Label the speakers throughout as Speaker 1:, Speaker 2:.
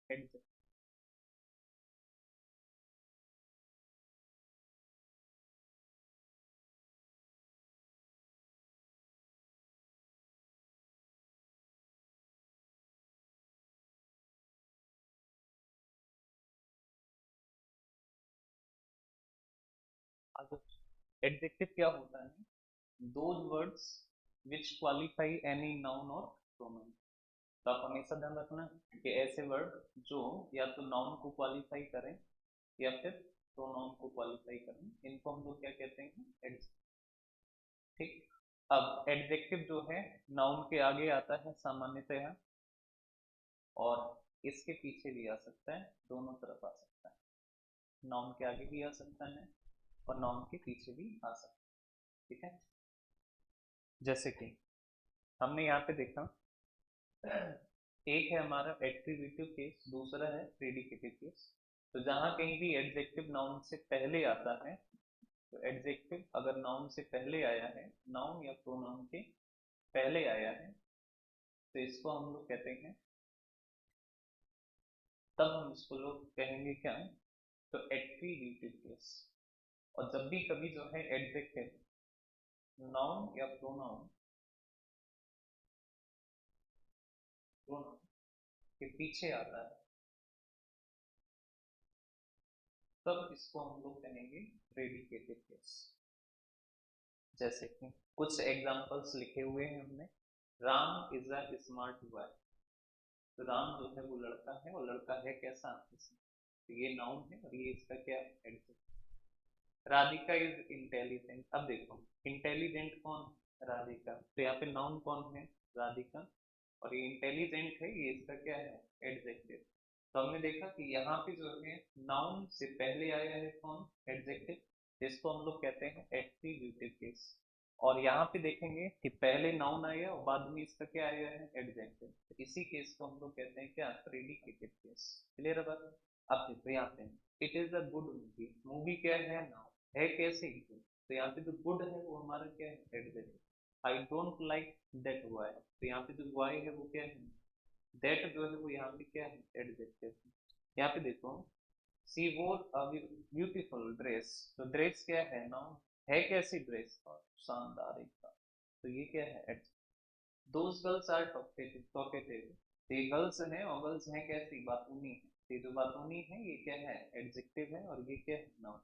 Speaker 1: Adjective. Adjective क्या होता है? Those words which qualify any noun और प्रोनाउन। तो आप हमेशा ध्यान रखना कि ऐसे वर्ड जो या तो नाउन को क्वालिफाई करें या फिर प्रोनाउन को क्वालिफाई करें, इनको हम लोग क्या कहते हैं? एडजेक्टिव। ठीक। अब एडजेक्टिव जो है नाउन के आगे आता है सामान्यतः, और इसके पीछे भी आ सकता है, दोनों तरफ आ सकता है। नाउन के आगे भी आ सकता है और नाउन के पीछे भी आ सकता है। ठीक है। जैसे कि हमने यहाँ पे देखा, एक है हमारा एट्रीब्यूटिव केस, दूसरा है प्रेडिकेटिव केस। तो जहां कहीं भी एडजेक्टिव नाउन से पहले आता है, तो एडजेक्टिव अगर नाउन से पहले आया है, नाउन या प्रोनाउन के पहले आया है, तो इसको हम लोग कहते हैं, तब हम इसको लोग कहेंगे क्या? तो एट्रीब्यूटिव केस। और जब भी कभी जो है एडजेक्टिव नाउन या प्रोनाउन प्रोनाउन के पीछे आता है, तब इसको हम लोग कहेंगे प्रेडिकेटिव केस। जैसे कि कुछ एग्जांपल्स लिखे हुए हैं हमने। Ram is a smart boy. तो राम जो है वो लड़का है, और लड़का है कैसा? तो ये नाउन है और ये इसका क्या है? एडजेक्टिव। Radhika is intelligent. अब देखो, इंटेलिजेंट कौन है? राधिका। तो यहाँ पे नाउन कौन है? राधिका। और ये इंटेलिजेंट है, ये इसका क्या है? एडजेक्टिव। तो हमने देखा कि यहाँ पे जो है नाउन से पहले आया है कौन? एडजेक्टिव, जिसको हम लोग कहते हैं एट्रीब्यूटिव केस। और यहाँ पे देखेंगे कि पहले नाउन आया और बाद में इसका क्या आया है? एडजेक्टिव। तो इसी केस को हम लोग कहते हैं क्या? Predicative case. क्लियर है बात? अब देखो यहाँ पे, it is a good movie. Movie क्या है? नाउन है, कैसे? तो यहाँ पे जो गुड है वो हमारा क्या है? Adjective. I don't like that boy. तो यहाँ पे जो बॉय है वो क्या है? दैट जो है वो यहाँ पे क्या है? एडजेक्टिव। यहाँ पे देखो, सी वोर अ ब्यूटीफुल ड्रेस। तो ड्रेस क्या है? नाउन है, कैसी ड्रेस? और शानदार एकदम। तो ये क्या है? Those girls are talkative. Talkative, तो ये गर्ल्स हैं, और गर्ल्स हैं कैसी? बातूनी है। तो ये जो बातूनी है ये क्या है? एडजेक्टिव है, और ये क्या है? Noun.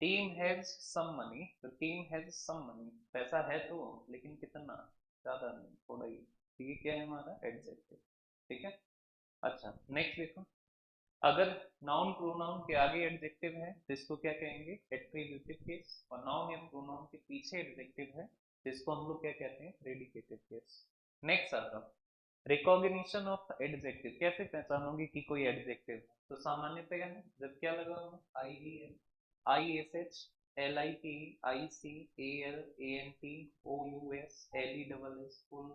Speaker 1: Team has some money. तो टीम हैज सम मनी, पैसा है तो, लेकिन कितना? ज्यादा नहीं, थोड़ा ही। तो ये क्या है हमारा? एडजेक्टिव। ठीक है। अच्छा, नेक्स्ट देखो। अगर नाउन प्रोनाउन के आगे एडजेक्टिव है तो इसको क्या कहेंगे? Attributive case. और नाउन या प्रोनाउन के पीछे एडजेक्टिव है तो इसको हम लोग क्या कहते हैं? Predicative case. नेक्स्ट आता, रिकॉग्निशन ऑफ एडजेक्टिव। कैसे पहचानोगे कि कोई एडजेक्टिव है? तो सामान्यतः क्या है, जब क्या लगा हो? I E N, I S H, L I T, I C, A L, A N T, O U S, L E double S, full,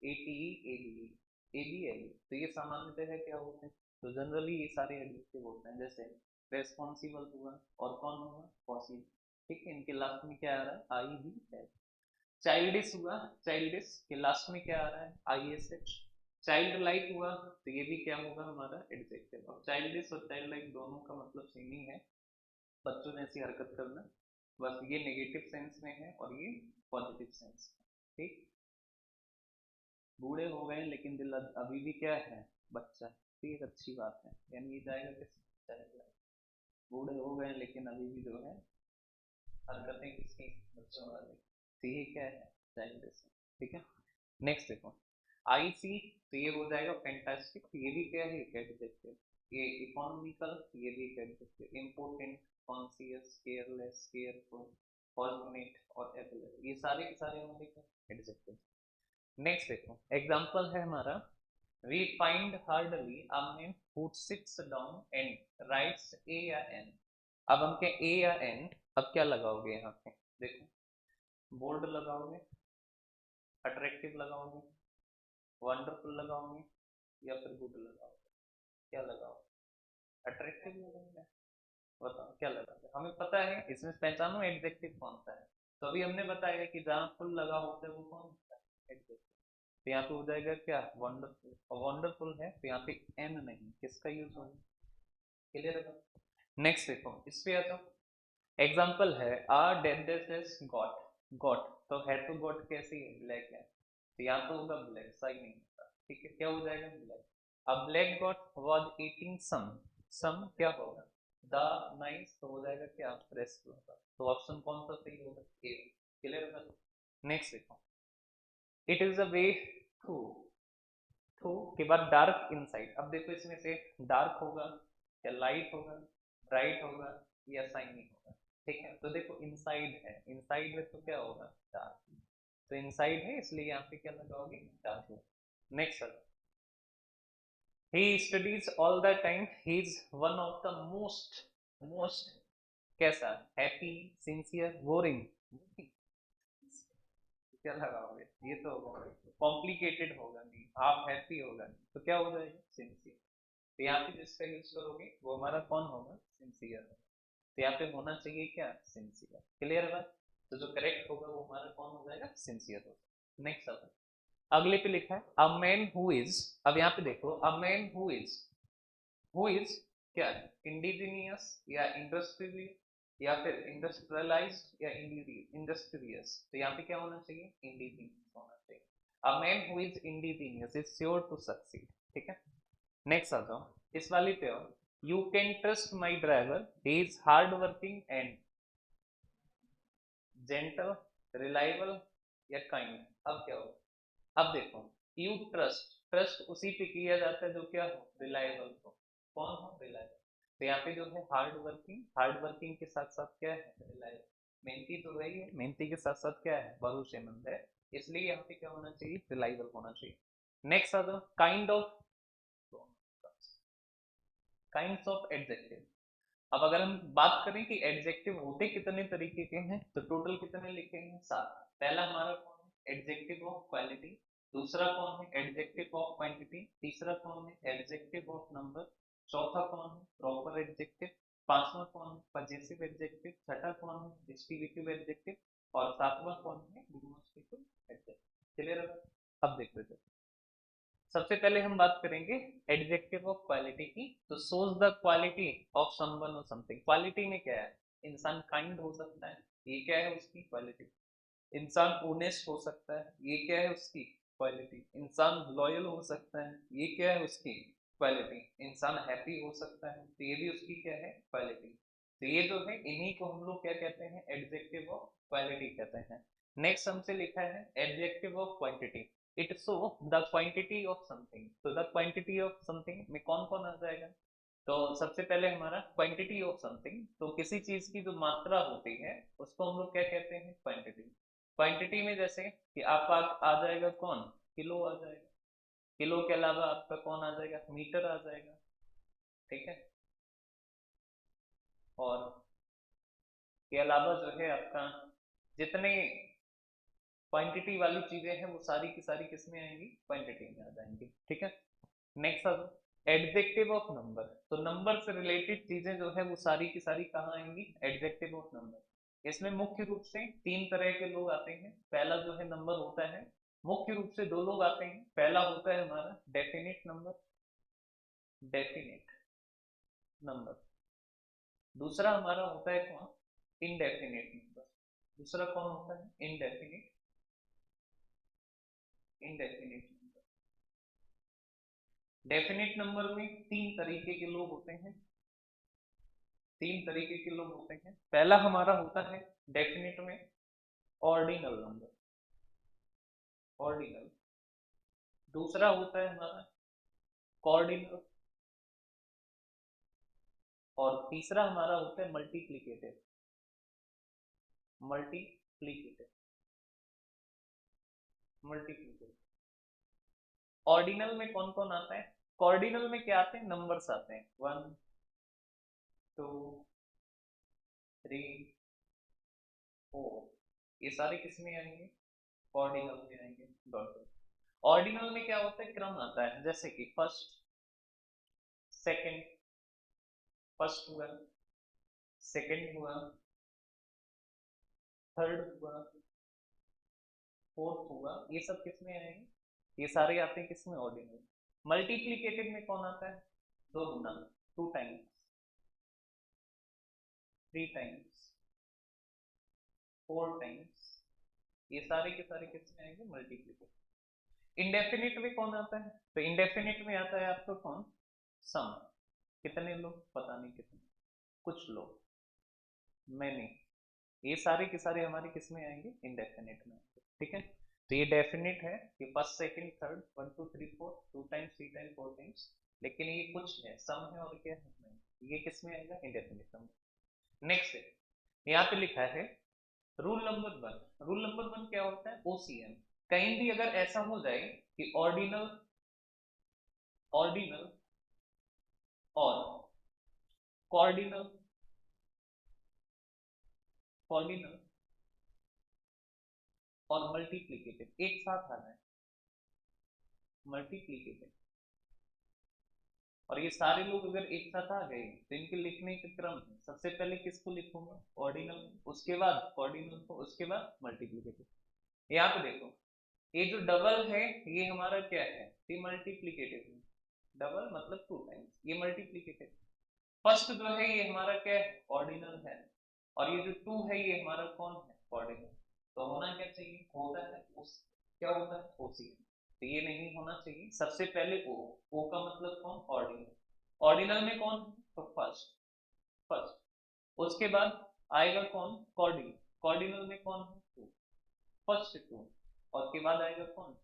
Speaker 1: A T E, A B, A B L. तो ये सामान्यतः क्या होते हैं? तो generally ये सारे adjective होते हैं। जैसे रेस्पॉन्सिबल हुआ, और कौन हुआ? पॉसिबल। ठीक है, इनके लास्ट में क्या आ रहा है? आई भी है। चाइल्डिश हुआ, चाइल्डिश के लास्ट में क्या आ रहा है? आई एस एच। चाइल्ड लाइक हुआ, तो ये भी क्या होगा हमारा? एडजेक्टिव। अब चाइल्डिश और चाइल्ड लाइक दोनों का मतलब सेम ही है, बच्चों ने ऐसी हरकत करना। बस ये नेगेटिव सेंस में है और ये पॉजिटिव सेंस में। ठीक। बूढ़े हो गए लेकिन दिल अभी भी क्या है? बच्चा। तो ये एक अच्छी बात है, यानी ये जाएगा किस? Child like. बूढ़े हो गए लेकिन अभी भी जो है हरकतें किसकी? बच्चों वाली। तो ये क्या है? चाइल्डिश। ठीक है। नेक्स्ट देखो, आई सी। तो ये हो जाएगा फैंटास्टिक। तो ये भी क्या है? एक एडजेक्टिव। ये इकोनॉमिकल, ये भी एक adjective. Important, conscious, careless, careful, fortunate और एवलेबल, ये सारे के सारे हमारे एडजेक्टिव। नेक्स्ट देखो, एग्जांपल है हमारा, we find hardly a man who sits down and writes a या एन। अब हम क्या ए या एन, अब क्या लगाओगे यहाँ पे? देखो, बोल्ड लगाओगे, अट्रैक्टिव लगाओगे, वंडरफुल लगाओगे, या फिर गुड लगाओगे? क्या लगाओगे? अट्रैक्टिव लगाओगे? बताओ क्या लगाओगे? हमें पता है, इसमें पहचानो एडजेक्टिव कौन सा है। तो अभी हमने बताया कि जहाँ फुल लगा होता है वो कौन होता है? एडजेक्टिव। तो यहाँ पे हो जाएगा क्या, वंडरफुल। और वंडरफुल है तो यहाँ पे एन नहीं, किसका यूज होगा, क्लियर है। नेक्स्ट देखो, इस पे आ जाओ। एग्जाम्पल है आ डेड गॉट, गॉट तो है तो गॉट कैसी है, ब्लैक है, तो यहाँ पे होगा ब्लैक, सही नहीं होता, ठीक है, क्या हो जाएगा ब्लैक। अब black got was eating some क्या होगा, द नाइस तो हो जाएगा क्या, प्रेस होगा, तो ऑप्शन कौन सा सही होगा, ए, क्लियर होगा। नेक्स्ट देखो, it is a way through, through के बाद डार्क इनसाइड, अब देखो इसमें से डार्क होगा या लाइट होगा, ब्राइट होगा या शाइनी होगा, ठीक है, तो देखो इनसाइड है, इनसाइड में तो क्या होगा, डार्क, तो इनसाइड है इसलिए यहाँ पे क्या लगाओगे, dark. Next sir, he studies all the time, he is one of the most कैसा, हैप्पी, सिंसियर, बोरिंग, क्या लगाओगे, ये तो कॉम्प्लिकेटेड होगा नहीं, हाफ हैप्पी होगा नहीं, तो क्या हो जाएगा, सिंसियर। तो यहाँ पे जिसका यूज करोगे वो हमारा कौन होगा, सिंसियर। तो यहाँ पे होना चाहिए क्या, सिंसियर, क्लियर है बात। तो जो करेक्ट होगा वो हमारा कौन हो जाएगा, सिंसियर होगा। नेक्स्ट आता है, अगले पे लिखा है अ मैन हु इज, अब यहाँ पे देखो अ मैन हु इज क्या है, इंडिजीनियस या इंडस्ट्रियल या फिर इंडस्ट्रियलाइज्ड या इंडस्ट्रियस, तो यहाँ पे क्या होना चाहिए, इंडिजीनियस होना चाहिए। A man who is indigenous is sure to succeed, ठीक है। नेक्स्ट आ जाओ, इस वाली पे हो, you can trust my driver, he is hard working and gentle, reliable या काइंड, अब क्या होगा, अब देखो, यू ट्रस्ट, ट्रस्ट उसी पे किया जाता है जो क्या हो, रिलायबल हो, कौन हो, रिलायबल। तो यहाँ पे जो है हार्ड वर्किंग, हार्ड वर्किंग के साथ साथ क्या है, रिलायबल, मेहनती तो वही है, मेहनती के साथ साथ क्या है, भरोसेमंद है, इसलिए यहाँ पे क्या होना चाहिए, रिलायबल होना चाहिए। नेक्स्ट आ जाओ, kind of, kinds of adjective. अब अगर हम बात करें कि एडजेक्टिव होते कितने तरीके के हैं, तो टोटल कितने लिखे हैं, 7। पहला हमारा कौन है, एडजेक्टिव ऑफ क्वालिटी, दूसरा कौन है, एडजेक्टिव ऑफ क्वांटिटी, तीसरा कौन है, एडजेक्टिव ऑफ नंबर, चौथा कौन है, प्रॉपर एडजेक्टिव, पांचवा कौन है, पजेसिव एडजेक्टिव, छठा कौन है, डिस्ट्रीब्यूटिव एडजेक्टिव, और सातवां कौन है, डिमोस्ट्रेटिव एडजेक्टिव, क्लियर है। अब देखो इधर, सबसे पहले हम बात करेंगे एडजेक्टिव ऑफ क्वालिटी की, तो shows the quality of someone और समथिंग। क्वालिटी में क्या है, इंसान काइंड हो सकता है, ये क्या है उसकी क्वालिटी, इंसान ओनेस्ट हो सकता है, ये क्या है उसकी क्वालिटी, इंसान लॉयल हो सकता है, ये क्या है उसकी क्वालिटी, इंसान हैप्पी हो सकता है, तो ये भी उसकी क्या है, क्वालिटी। तो ये जो है इन्हीं को हम लोग क्या कहते हैं, एडजेक्टिव ऑफ क्वालिटी कहते हैं। नेक्स्ट हमसे लिखा है adjective of quantity, it show the quantity of something, तो द क्वांटिटी ऑफ समथिंग में कौन कौन आ जाएगा, तो सबसे पहले हमारा क्वांटिटी ऑफ समथिंग, तो किसी चीज की जो मात्रा होती है उसको हम लोग क्या कहते हैं, क्वांटिटी। क्वांटिटी में जैसे कि आपका आ जाएगा कौन, किलो आ जाएगा, किलो के अलावा आपका कौन आ जाएगा, मीटर आ जाएगा, ठीक है, और के अलावा जो है आपका जितने क्वांटिटी वाली चीजें हैं वो सारी की सारी किस में आएंगी, क्वांटिटी में आ जाएंगी, ठीक है। नेक्स्ट आ एडजेक्टिव ऑफ नंबर, तो नंबर से रिलेटेड चीजें जो है वो सारी की सारी कहाँ आएंगी, एडजेक्टिव ऑफ नंबर। इसमें मुख्य रूप से 3 तरह के लोग आते हैं। पहला जो है नंबर होता है, मुख्य रूप से 2 लोग आते हैं, पहला होता है हमारा डेफिनेट नंबर, डेफिनेट नंबर, दूसरा हमारा होता है कौन, इनडेफिनेट नंबर, दूसरा कौन होता है, indefinite, indefinite number. Definite number में 3 तरीके के लोग होते हैं, 3 तरीके के लोग होते हैं। पहला हमारा होता है डेफिनेट में ऑर्डिनल नंबर, ऑर्डिनल, दूसरा होता है हमारा कॉर्डिनल, और तीसरा हमारा होता है मल्टीप्लीकेटिव, मल्टीप्लीकेटिव, मल्टीप्लीकेटिव। ऑर्डिनल में कौन कौन आता है, कॉर्डिनल में क्या आते हैं, नंबर्स आते हैं, 1 2 3 4, ये सारे किस में आएंगे, ऑर्डिनल में आएंगे, डॉट। ऑर्डिनल में क्या होता है, क्रम आता है, जैसे कि फर्स्ट, सेकंड, फर्स्ट हुआ, सेकंड हुआ, थर्ड हुआ, फोर्थ हुआ, ये सब किस में आएंगे, ये सारे आते हैं किसमें, ऑर्डिनल। मल्टीप्लीकेटिव में कौन आता है, दो गुना, 2 टाइम्स, 3 टाइम्स, 4 टाइम्स, ये सारे के सारे किसमें आएंगे, मल्टीप्लीकेटिव। इंडेफिनिट में कौन आता है, तो इंडेफिनिट में आता है आपको कौन, सम। कितने लोग, पता नहीं कितने, कुछ लोग, मैनी, ये सारे के सारे हमारे किसमें आएंगे, इंडेफिनिट में। ठीक है, तो ये डेफिनिट है कि first second third 1 2 3 4, 2 times 3 times 4 times, लेकिन ये कुछ है, सम है और क्या है, नहीं। ये किसमें आएगा, इंडेफिनिट में। नेक्स्ट है, यहाँ पे लिखा है रूल नंबर 1। रूल नंबर 1 क्या होता है, ओसीएम। कहीं भी अगर ऐसा हो जाए कि ऑर्डिनल, ऑर्डिनल और कॉर्डिनल, कॉर्डिनल और मल्टीप्लीकेटिव एक साथ आ जाए, मल्टीप्लीकेटिव, और ये सारे लोग अगर एक साथ आ गए तो इनके लिखने के क्रम है, सबसे पहले किसको लिखूंगा, ऑर्डिनल, उसके बाद कॉर्डिनल को, उसके बाद मल्टीप्लीकेटिव। यहाँ पे देखो, ये जो डबल है ये हमारा क्या है, ये मल्टीप्लीकेटिव है, डबल मतलब 2 टाइम्स, ये मल्टीप्लीकेटिव। फर्स्ट जो है ये हमारा क्या है, ऑर्डिनल है, और ये जो 2 है ये हमारा कौन है, ऑर्डिनल। तो होना क्या चाहिए, होता है उस, क्या होता है, ओसी। तो ये नहीं होना चाहिए, सबसे पहले ओ का मतलब कौन, ऑर्डिनल। ऑर्डिनल में कौन है, तो फर्स्ट, फर्स्ट, उसके बाद आएगा कौन, कॉर्डिनल, कॉर्डिनल में कौन है, 2, फर्स्ट 2, और के बाद आएगा कौन,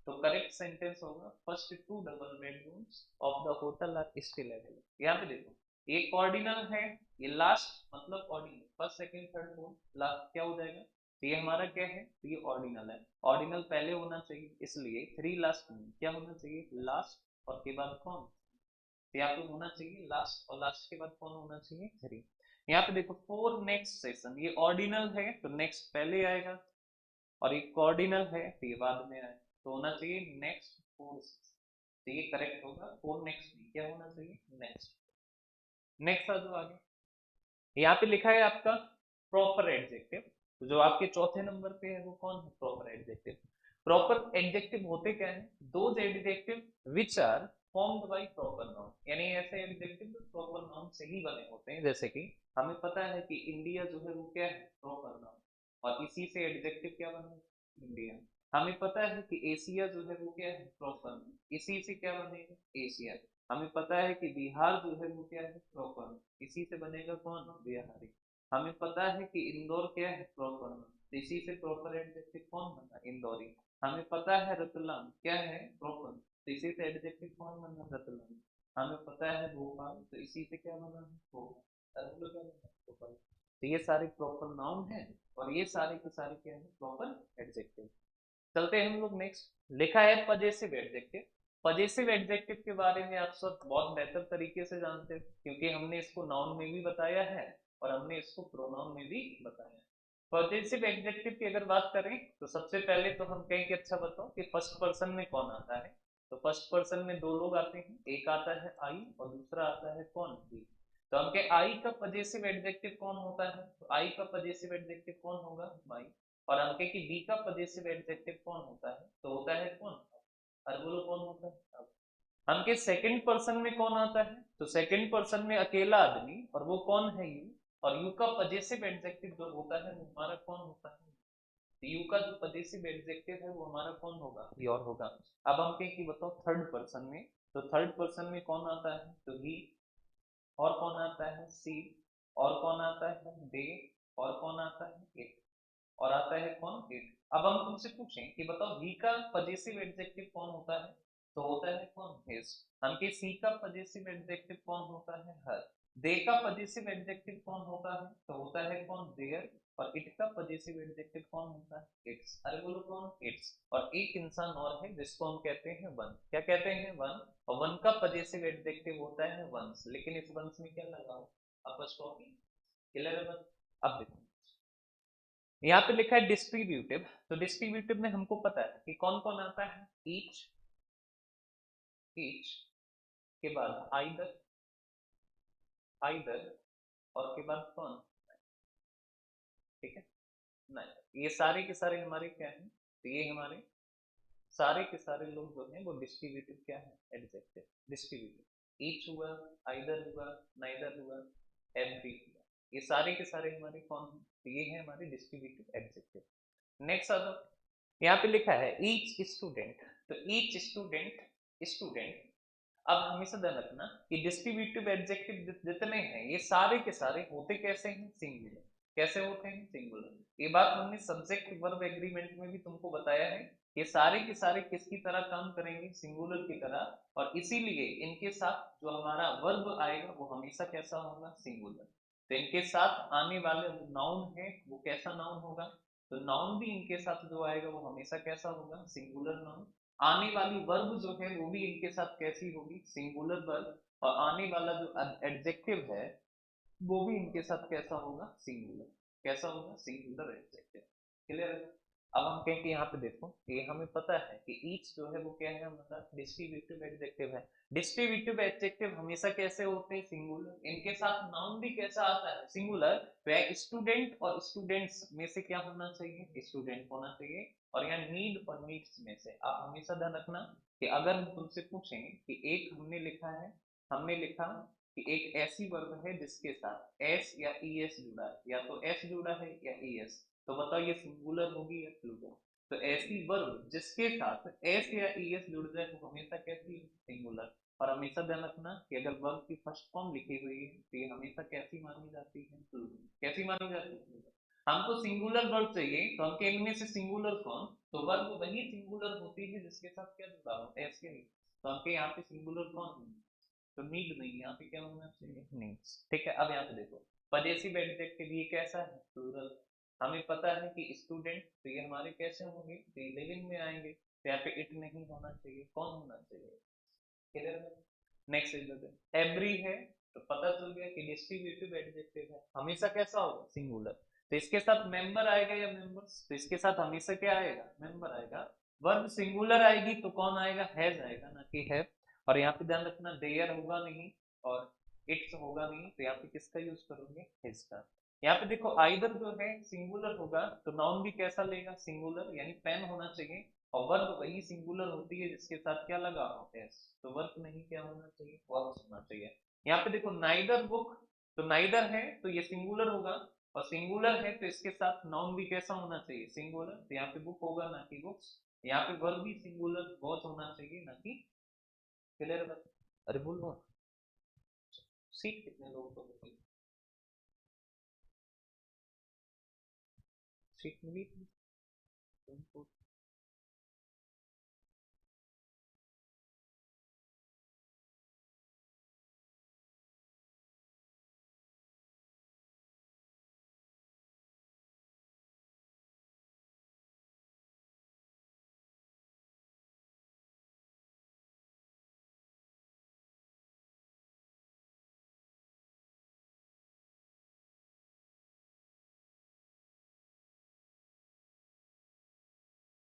Speaker 1: तो करेक्ट सेंटेंस होगा first 2 double bedrooms of the hotel are still available. यहाँ पे देखो, ये कॉर्डिनल है, ये लास्ट मतलब ordinal, first second third fourth last क्या हो जाएगा, तो ये हमारा क्या है, तो ये ऑर्डिनल है, ऑर्डिनल पहले होना चाहिए, इसलिए 3 लास्ट में क्या होना चाहिए, लास्ट, और के बाद कौन, तो यहाँ पे होना चाहिए लास्ट, और लास्ट के बाद कौन होना चाहिए, 3। यहाँ पे देखो फोर नेक्स्ट सेशन, ये ऑर्डिनल है तो नेक्स्ट पहले आएगा, और ये कॉर्डिनल है तो ये बाद में आए, तो होना चाहिए नेक्स्ट 4 6, तो ये करेक्ट होगा, 4 नेक्स्ट नहीं, क्या होना चाहिए, नेक्स्ट। नेक्स्ट आ जाओ आगे, यहाँ पे लिखा है आपका प्रॉपर एडजेक्टिव, तो जो आपके चौथे नंबर पे है वो कौन है, प्रॉपर एडजेक्टिव। प्रॉपर एडजेक्टिव होते क्या है, those adjective which are formed by proper noun, यानी ऐसे एडजेक्टिव जो प्रॉपर नाउन से ही बने होते हैं। जैसे कि हमें पता है कि इंडिया जो है वो क्या है, प्रॉपर नाउन, और इसी से एडजेक्टिव क्या बने, इंडिया। हमें पता है कि एशिया जो है वो क्या है, प्रॉपर नाउन, इसी से क्या बनेगा, एशिया। हमें पता है कि बिहार जो है वो क्या है, प्रॉपर, इसी से बनेगा कौन, बिहारी। हमें पता है कि इंदौर क्या है, प्रॉपर, इसी से प्रॉपर एडजेक्टिव कौन बना, इंदौरी। हमें पता है रतलाम क्या है, प्रॉपर, तो इसी से एडजेक्टिव कौन बना, रतलाम। हमें पता है भोपाल, तो इसी से क्या बना, भोपाल, क्या बना, भोपाल। तो ये सारे प्रॉपर नाउन है, और ये सारे के सारे क्या है, प्रॉपर एडजेक्टिव। चलते हैं हम लोग नेक्स्ट, लिखा है पजेसिव एडजेक्टिव। पजेसिव एडजेक्टिव के बारे में आप सब बहुत बेहतर तरीके से जानते हो, क्योंकि हमने इसको नाउन में भी बताया है और हमने इसको प्रोनाउन में भी बताया है। पजेसिव एडजेक्टिव की अगर बात करें तो सबसे पहले तो हम कहें कि अच्छा बताओ कि फर्स्ट पर्सन में कौन आता है, तो फर्स्ट पर्सन में 2 लोग आते हैं, एक आता है आई और दूसरा आता है कौन, बी। तो हम कहें आई का पजेसिव एडजेक्टिव कौन होता है, तो आई का पजेसिव एडजेक्टिव कौन होगा, माई। और हम कहें कि बी का पजेसिव एडजेक्टिव कौन होता है, तो होता है कौन, अरे बोलो कौन होता है, अब। हम के सेकंड पर्सन में कौन आता है, तो सेकंड पर्सन में अकेला आदमी, और वो कौन है, यू। और यू का पजेसिव एडजेक्टिव जो होता है वो हमारा कौन होता है, तो यू का जो पजेसिव एडजेक्टिव है वो हमारा कौन होगा, योर होगा। अब हम कहें कि बताओ थर्ड पर्सन में, तो थर्ड पर्सन में कौन आता है, तो ही, और कौन आता है, सी, और कौन आता है, दे, और कौन आता है, इट, और आता है कौन, इट। अब हम तुमसे पूछें कि बताओ वी का पजेसिव एडजेक्टिव कौन होता है, तो होता है कौन, हिज। हम के सी का पजेसिव एडजेक्टिव कौन होता है, हर। दे का पजेसिव एडजेक्टिव कौन होता है, तो होता है कौन, देयर। और इट का पजेसिव एडजेक्टिव कौन होता है, इट्स। अरे बोलो कौन, इट्स। और एक इंसान और है जिसको हम कहते हैं वन, क्या कहते हैं, वन। और वन का पजेसिव एडजेक्टिव होता है वंस, लेकिन इस वंस में क्या लगा हो, अपॉस्ट्रोफी, इलेवन। अब देखो, यहाँ पे लिखा है डिस्ट्रीब्यूटिव, तो डिस्ट्रीब्यूटिव में हमको पता है कि कौन कौन आता है, ईच, ईच के बाद आइदर, आइदर, और के बाद कौन, ठीक है, नहीं, ये सारे के सारे हमारे क्या हैं, तो ये हमारे सारे के सारे लोग जो हैं वो डिस्ट्रीब्यूटिव क्या है, एडजेक्टिव डिस्ट्रीब्यूटिव। ईच हुआ, आइदर हुआ, नाइदर हुआ, एवरी हुआ, ये सारे के सारे हमारे कौन हैं, तो ये है हमारे डिस्ट्रीब्यूटिव एडजेक्टिव। नेक्स्ट आता, यहाँ पे लिखा है ईच स्टूडेंट, तो ईच स्टूडेंट, स्टूडेंट। अब हमेशा ध्यान रखना कि डिस्ट्रीब्यूटिव एडजेक्टिव जितने हैं ये सारे के सारे होते कैसे हैं, सिंगुलर। कैसे होते हैं, सिंगुलर। ये बात हमने सब्जेक्ट वर्ब एग्रीमेंट में भी तुमको बताया है, ये सारे के सारे किसकी तरह काम करेंगे, सिंगुलर की तरह। और इसीलिए इनके साथ जो हमारा वर्ब आएगा वो हमेशा कैसा होगा, सिंगुलर। तो इनके साथ आने वाले जो नाउन है वो कैसा नाउन होगा, तो नाउन भी इनके साथ जो आएगा वो हमेशा कैसा होगा, सिंगुलर नाउन। आने वाली वर्ब जो है वो भी इनके साथ कैसी होगी, सिंगुलर वर्ब। और आने वाला जो एडजेक्टिव है वो भी इनके साथ कैसा होगा, सिंगुलर। कैसा होगा, सिंगुलर एडजेक्टिव। क्लियर है। अब हम कहें कि यहाँ पे देखो, ये हमें पता है कि ईच जो है वो क्या है हमारा, डिस्ट्रीब्यूटिव एडजेक्टिव है। डिस्ट्रीब्यूटिव एडजेक्टिव हमेशा कैसे होते हैं, सिंगुलर। इनके साथ नाउन भी कैसा आता है, सिंगुलर। वह स्टूडेंट और स्टूडेंट्स में से क्या होना चाहिए, स्टूडेंट होना चाहिए। और यहाँ नीड और नीड्स में से आप हमेशा ध्यान रखना कि अगर हम तुमसे पूछें कि एक हमने लिखा है, हमने लिखा कि एक ऐसी वर्ब है जिसके साथ एस या ई एस जुड़ा है, या तो एस जुड़ा है या ई एस, तो बताओ ये सिंगुलर होगी या प्लूरल। तो ऐसी वर्ब जिसके साथ एस या ई एस जुड़ जाए वो हमेशा कैसी, सिंगुलर। और हमेशा ध्यान रखना कि अगर वर्ब की फर्स्ट फॉर्म लिखी हुई है तो ये हमेशा कैसी मानी जाती है, प्लूरल। कैसी मानी जाती है, प्लूरल। हमको सिंगुलर वर्ब चाहिए, तो हमके इनमें से सिंगुलर कौन, तो वर्ब वही सिंगुलर होती है जिसके साथ क्या जुड़ा हो, एस के नहीं। तो हमके यहाँ पे सिंगुलर कौन है, तो नीड नहीं, यहाँ पे क्या होना चाहिए, नीड्स। ठीक है। अब यहाँ पे देखो पजेसिव एडजेक्टिव ये कैसा है, प्लूरल। हमें पता है कि स्टूडेंट, तो ये हमारे कैसे होंगे, लिविंग में आएंगे, तो यहाँ पे इट नहीं होना चाहिए, कौन होना चाहिए, क्लियर है। नेक्स्ट इज एवरी है, तो पता चल गया कि डिस्ट्रीब्यूटिव एडजेक्टिव है, हमेशा कैसा होगा, सिंगुलर। तो इसके साथ मेंबर आएगा या मेंबर्स, तो इसके साथ हमेशा क्या आएगा, मेंबर आएगा। वर्ब सिंगुलर आएगी तो कौन आएगा, हैज आएगा, ना कि हैव। और यहाँ पे ध्यान रखना देयर होगा नहीं और इट्स होगा नहीं, तो यहाँ पे किसका यूज करोगे, हिज का। यहाँ पे देखो आइदर जो है सिंगुलर होगा तो नाउन भी कैसा लेगा, सिंगुलर, यानी पेन होना चाहिए। और वर्ब वही सिंगुलर होती है जिसके साथ क्या लगा हो, एस। तो वर्ब नहीं क्या होना चाहिए, वर्ब्स होना चाहिए। यहाँ पे देखो नाइदर बुक, तो नाइदर है तो ये सिंगुलर होगा। और सिंगुलर है तो इसके साथ नाउन भी कैसा होना चाहिए, सिंगुलर। तो यहाँ पे बुक होगा ना कि बुक्स। यहाँ पे वर्ब भी सिंगुलर वॉच होना चाहिए, ना कि, क्लियर बात। अरे बोलो, सीट कितने लोगों को मिली, सीट मिली थी तुमको।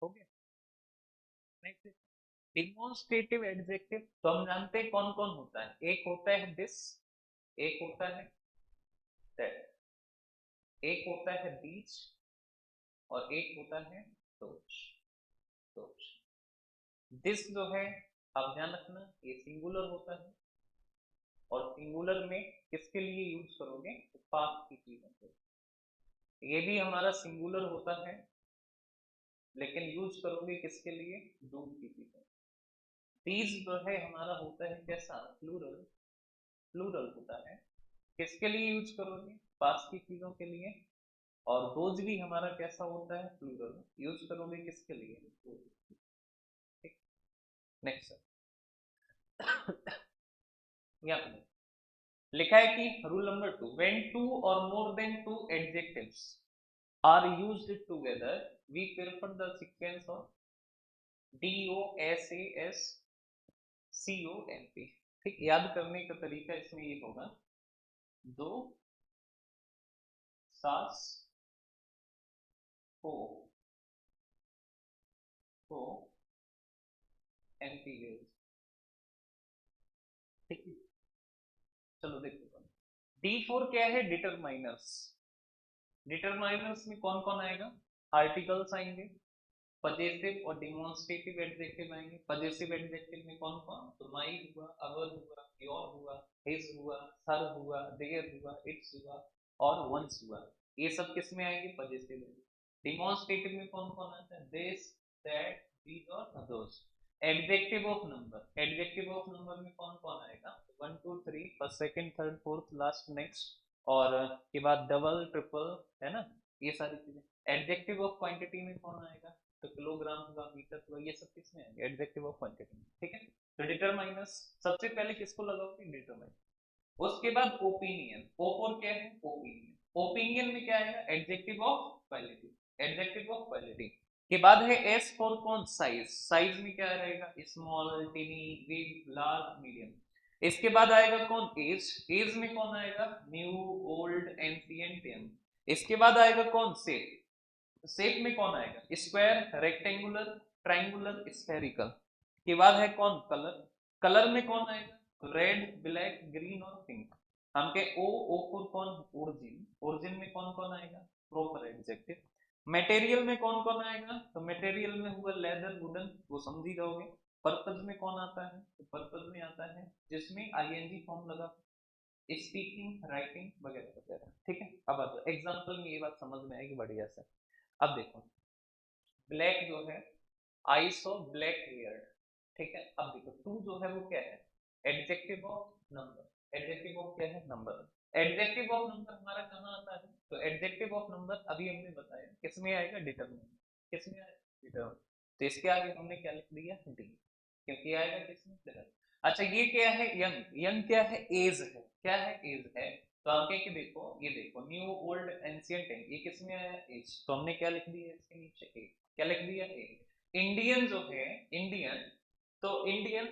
Speaker 1: हो गया। नेक्स्ट, डिमोन्स्ट्रेटिव एडजेक्टिव, तो हम जानते हैं कौन कौन होता है, एक होता है दिस, एक होता है दैट, एक होता है बीच, और एक होता है दोज। दोज, दिस जो है, आप ध्यान रखना ये सिंगुलर होता है। और सिंगुलर में किसके लिए यूज करोगे, तो पास्ट की चीजों के। ये भी हमारा सिंगुलर होता है, लेकिन यूज करोगे किसके लिए, डू की चीजों। दीज जो है हमारा होता है कैसा, प्लूरल। प्लूरल होता है, किसके लिए यूज करोगे, पास्ट की चीजों के लिए। और दोज भी हमारा कैसा होता है, प्लूरल, यूज करोगे किसके लिए, ठीक। नेक्स्ट, यहाँ पे लिखा है कि रूल नंबर 2, व्हेन टू और more than two adjectives are used together we prefer the sequence of D O S A S C O N P. ठीक, याद करने का तरीका इसमें ये होगा, दो सास को को एनपी, ठीक है। चलो देखो, D4 क्या है, डिटरमाइनर्स। डिटरमाइनर्स में कौन कौन आएगा, आर्टिकल्स आएंगे, पजेसिव और डिमॉन्स्ट्रेटिव एडजेक्टिव आएंगे। पजेसिव एडजेक्टिव में कौन कौन, तो माई हुआ, अवर हुआ, योर हुआ, हिज हुआ, हर हुआ, देयर हुआ, इट्स हुआ और वंस हुआ, ये सब किस में आएंगे, पजेसिव। डिमॉन्स्ट्रेटिव में कौन कौन आता है, दिस, दैट, दीज और those. Adjective of number, adjective of number में कौन कौन आएगा, 1 2 3 first second third fourth last next, और के बाद डबल ट्रिपल, है ना, ये सारी चीजें। एडजेक्टिव ऑफ क्वांटिटी में कौन आएगा, तो किलोग्राम हुआ, मीटर हुआ, ये सब किसमें आएंगे, एडजेक्टिव ऑफ क्वांटिटी में, ठीक है। तो डिटरमाइनस सबसे पहले किसको लगाओगे, डिटरमाइन। उसके बाद ओपिनियन, ओ फॉर क्या है, ओपिनियन। ओपिनियन में क्या आएगा, adjective of quality, adjective of quality. के बाद है एस फॉर कौन, साइज, साइज में क्या रहेगा, स्मॉल, टिनी, बिग, लार्ज, मीडियम। इसके बाद आएगा कौन, एज, एज में कौन आएगा, न्यू, ओल्ड, एंशिएंट, यंग। इसके बाद आएगा कौन, शेप, शेप में कौन आएगा, स्क्वायर, रेक्टेंगुलर, ट्रायंगुलर, स्फेरिकल। के बाद है कौन, कलर, कलर में कौन आएगा, रेड, ब्लैक, ग्रीन और पिंक। हम के ओ, ओ फॉर कौन, ओरिजिन, ओरिजिन में कौन कौन आएगा, प्रॉपर एडजेक्टिव। मटेरियल में कौन कौन आएगा, तो मटेरियल में हुआ लेदर, वुडन, वो समझ ही जाओगे। पर्पज में कौन आता है, तो पर्पज में आता है जिसमें आईएनजी फॉर्म लगा, स्पीकिंग, राइटिंग वगैरह वगैरह, ठीक है। अब एग्जांपल में ये बात समझ में आएगी बढ़िया से। अब देखो, ब्लैक जो है, आई सो ब्लैक हेयर, ठीक है। अब देखो टू जो है वो क्या है, adjective of number, adjective of क्या है, नंबर। एडजेक्टिव ऑफ नंबर हमारा कहाँ आता है, तो एडजेक्टिव ऑफ नंबर अभी हमने बताया किसमें आएगा, डिटरमिनेंट, किसमें आएगा, डिटरमिनेंट। तो इसके आगे हमने क्या लिख दिया, डी, क्योंकि आएगा किसमें, डिटरमिनेंट। अच्छा ये क्या है, यंग, यंग क्या है, एज है, क्या है, एज है। तो हम कहें कि देखो, ये देखो, न्यू, ओल्ड, एंशिएंट, ये किसमें आया, एज। तो हमने क्या लिख दिया इसके नीचे, एज, क्या लिख दिया, एज। इंडियन जो है, इंडियन, तो इंडियन,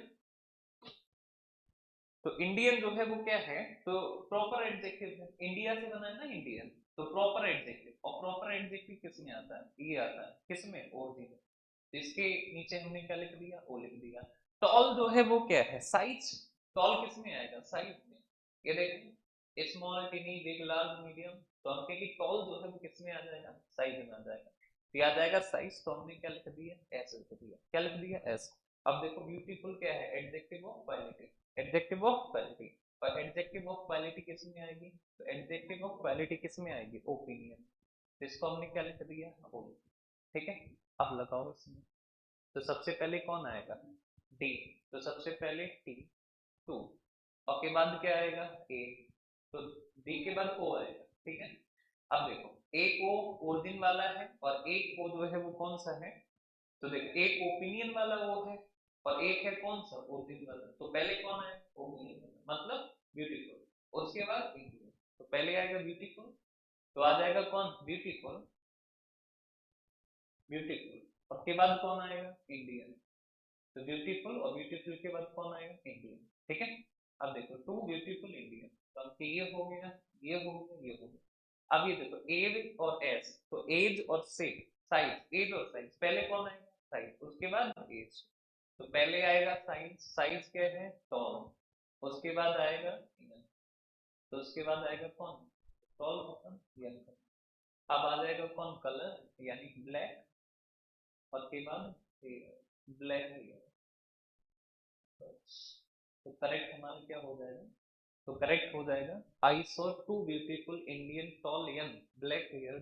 Speaker 1: तो इंडियन जो है वो क्या है, तो प्रॉपर एडजेक्टिव है, इंडिया से बना है ना इंडियन, तो प्रॉपर एडजेक्टिव। और प्रॉपर एडजेक्टिव किसमें आता है, ये आता है किसमें, ओरिजिन। तो इसके नीचे हमने क्या लिख दिया, ओ लिख दिया। टॉल जो है वो क्या है, साइज, टॉल किसमें आएगा, साइज में। ये देखिए, स्मॉल, टिनी, बिग, लार्ज, मीडियम। तो हम कहें कि टॉल जो है वो किसमें आ जाएगा, साइज में आ जाएगा। तो आ जाएगा साइज, तो हमने क्या लिख दिया, एस लिख दिया, क्या लिख दिया, एस। अब देखो ब्यूटीफुल क्या है, adjective of quality, adjective of quality. और एडजेक्टिव ऑफ क्वालिटी किसमें आएगी, तो एडजेक्टिव ऑफ क्वालिटी किसमें आएगी, ओपिनियन। तो इसको हमने क्या लिख दिया, ओ, ठीक है। अब लगाओ इसमें, तो सबसे पहले कौन आएगा, डी, तो सबसे पहले टी, टू, और के बाद क्या आएगा, ए, तो डी के बाद ओ आएगा, ठीक है। अब देखो, एक ओ ओरिजिन वाला है और एक ओ जो है वो कौन सा है, तो देखो एक ओपिनियन वाला वो है और एक है कौन सा, ओरिजिन वाला। तो पहले कौन है, ओपिनियन वाला, मतलब ब्यूटीफुल। उसके बाद इंडियन, तो पहले आएगा ब्यूटीफुल, तो आ जाएगा कौन, ब्यूटीफुल, ब्यूटीफुल, और के बाद कौन आएगा, इंडियन। तो ब्यूटीफुल और ब्यूटीफुल के बाद कौन आएगा, इंडियन, ठीक है। अब देखो टू ब्यूटीफुल इंडियन, तो अब ये हो गया, ये हो गया, ये हो गया। अब ये देखो एज और एस, तो एज और सेज, साइज, एज और साइज, पहले कौन आएगा, साइज, उसके बाद एज। तो पहले आएगा साइज, साइज क्या है, टॉल, उसके बाद आएगा यंग, तो उसके बाद आएगा कौन, टॉल खत्म, यंग। अब आ जाएगा कौन, कलर यानी ब्लैक, और के बाद ब्लैक हेयर। तो करेक्ट हमारा क्या हो जाएगा, तो करेक्ट हो जाएगा, I saw two beautiful Indian tall young black hair,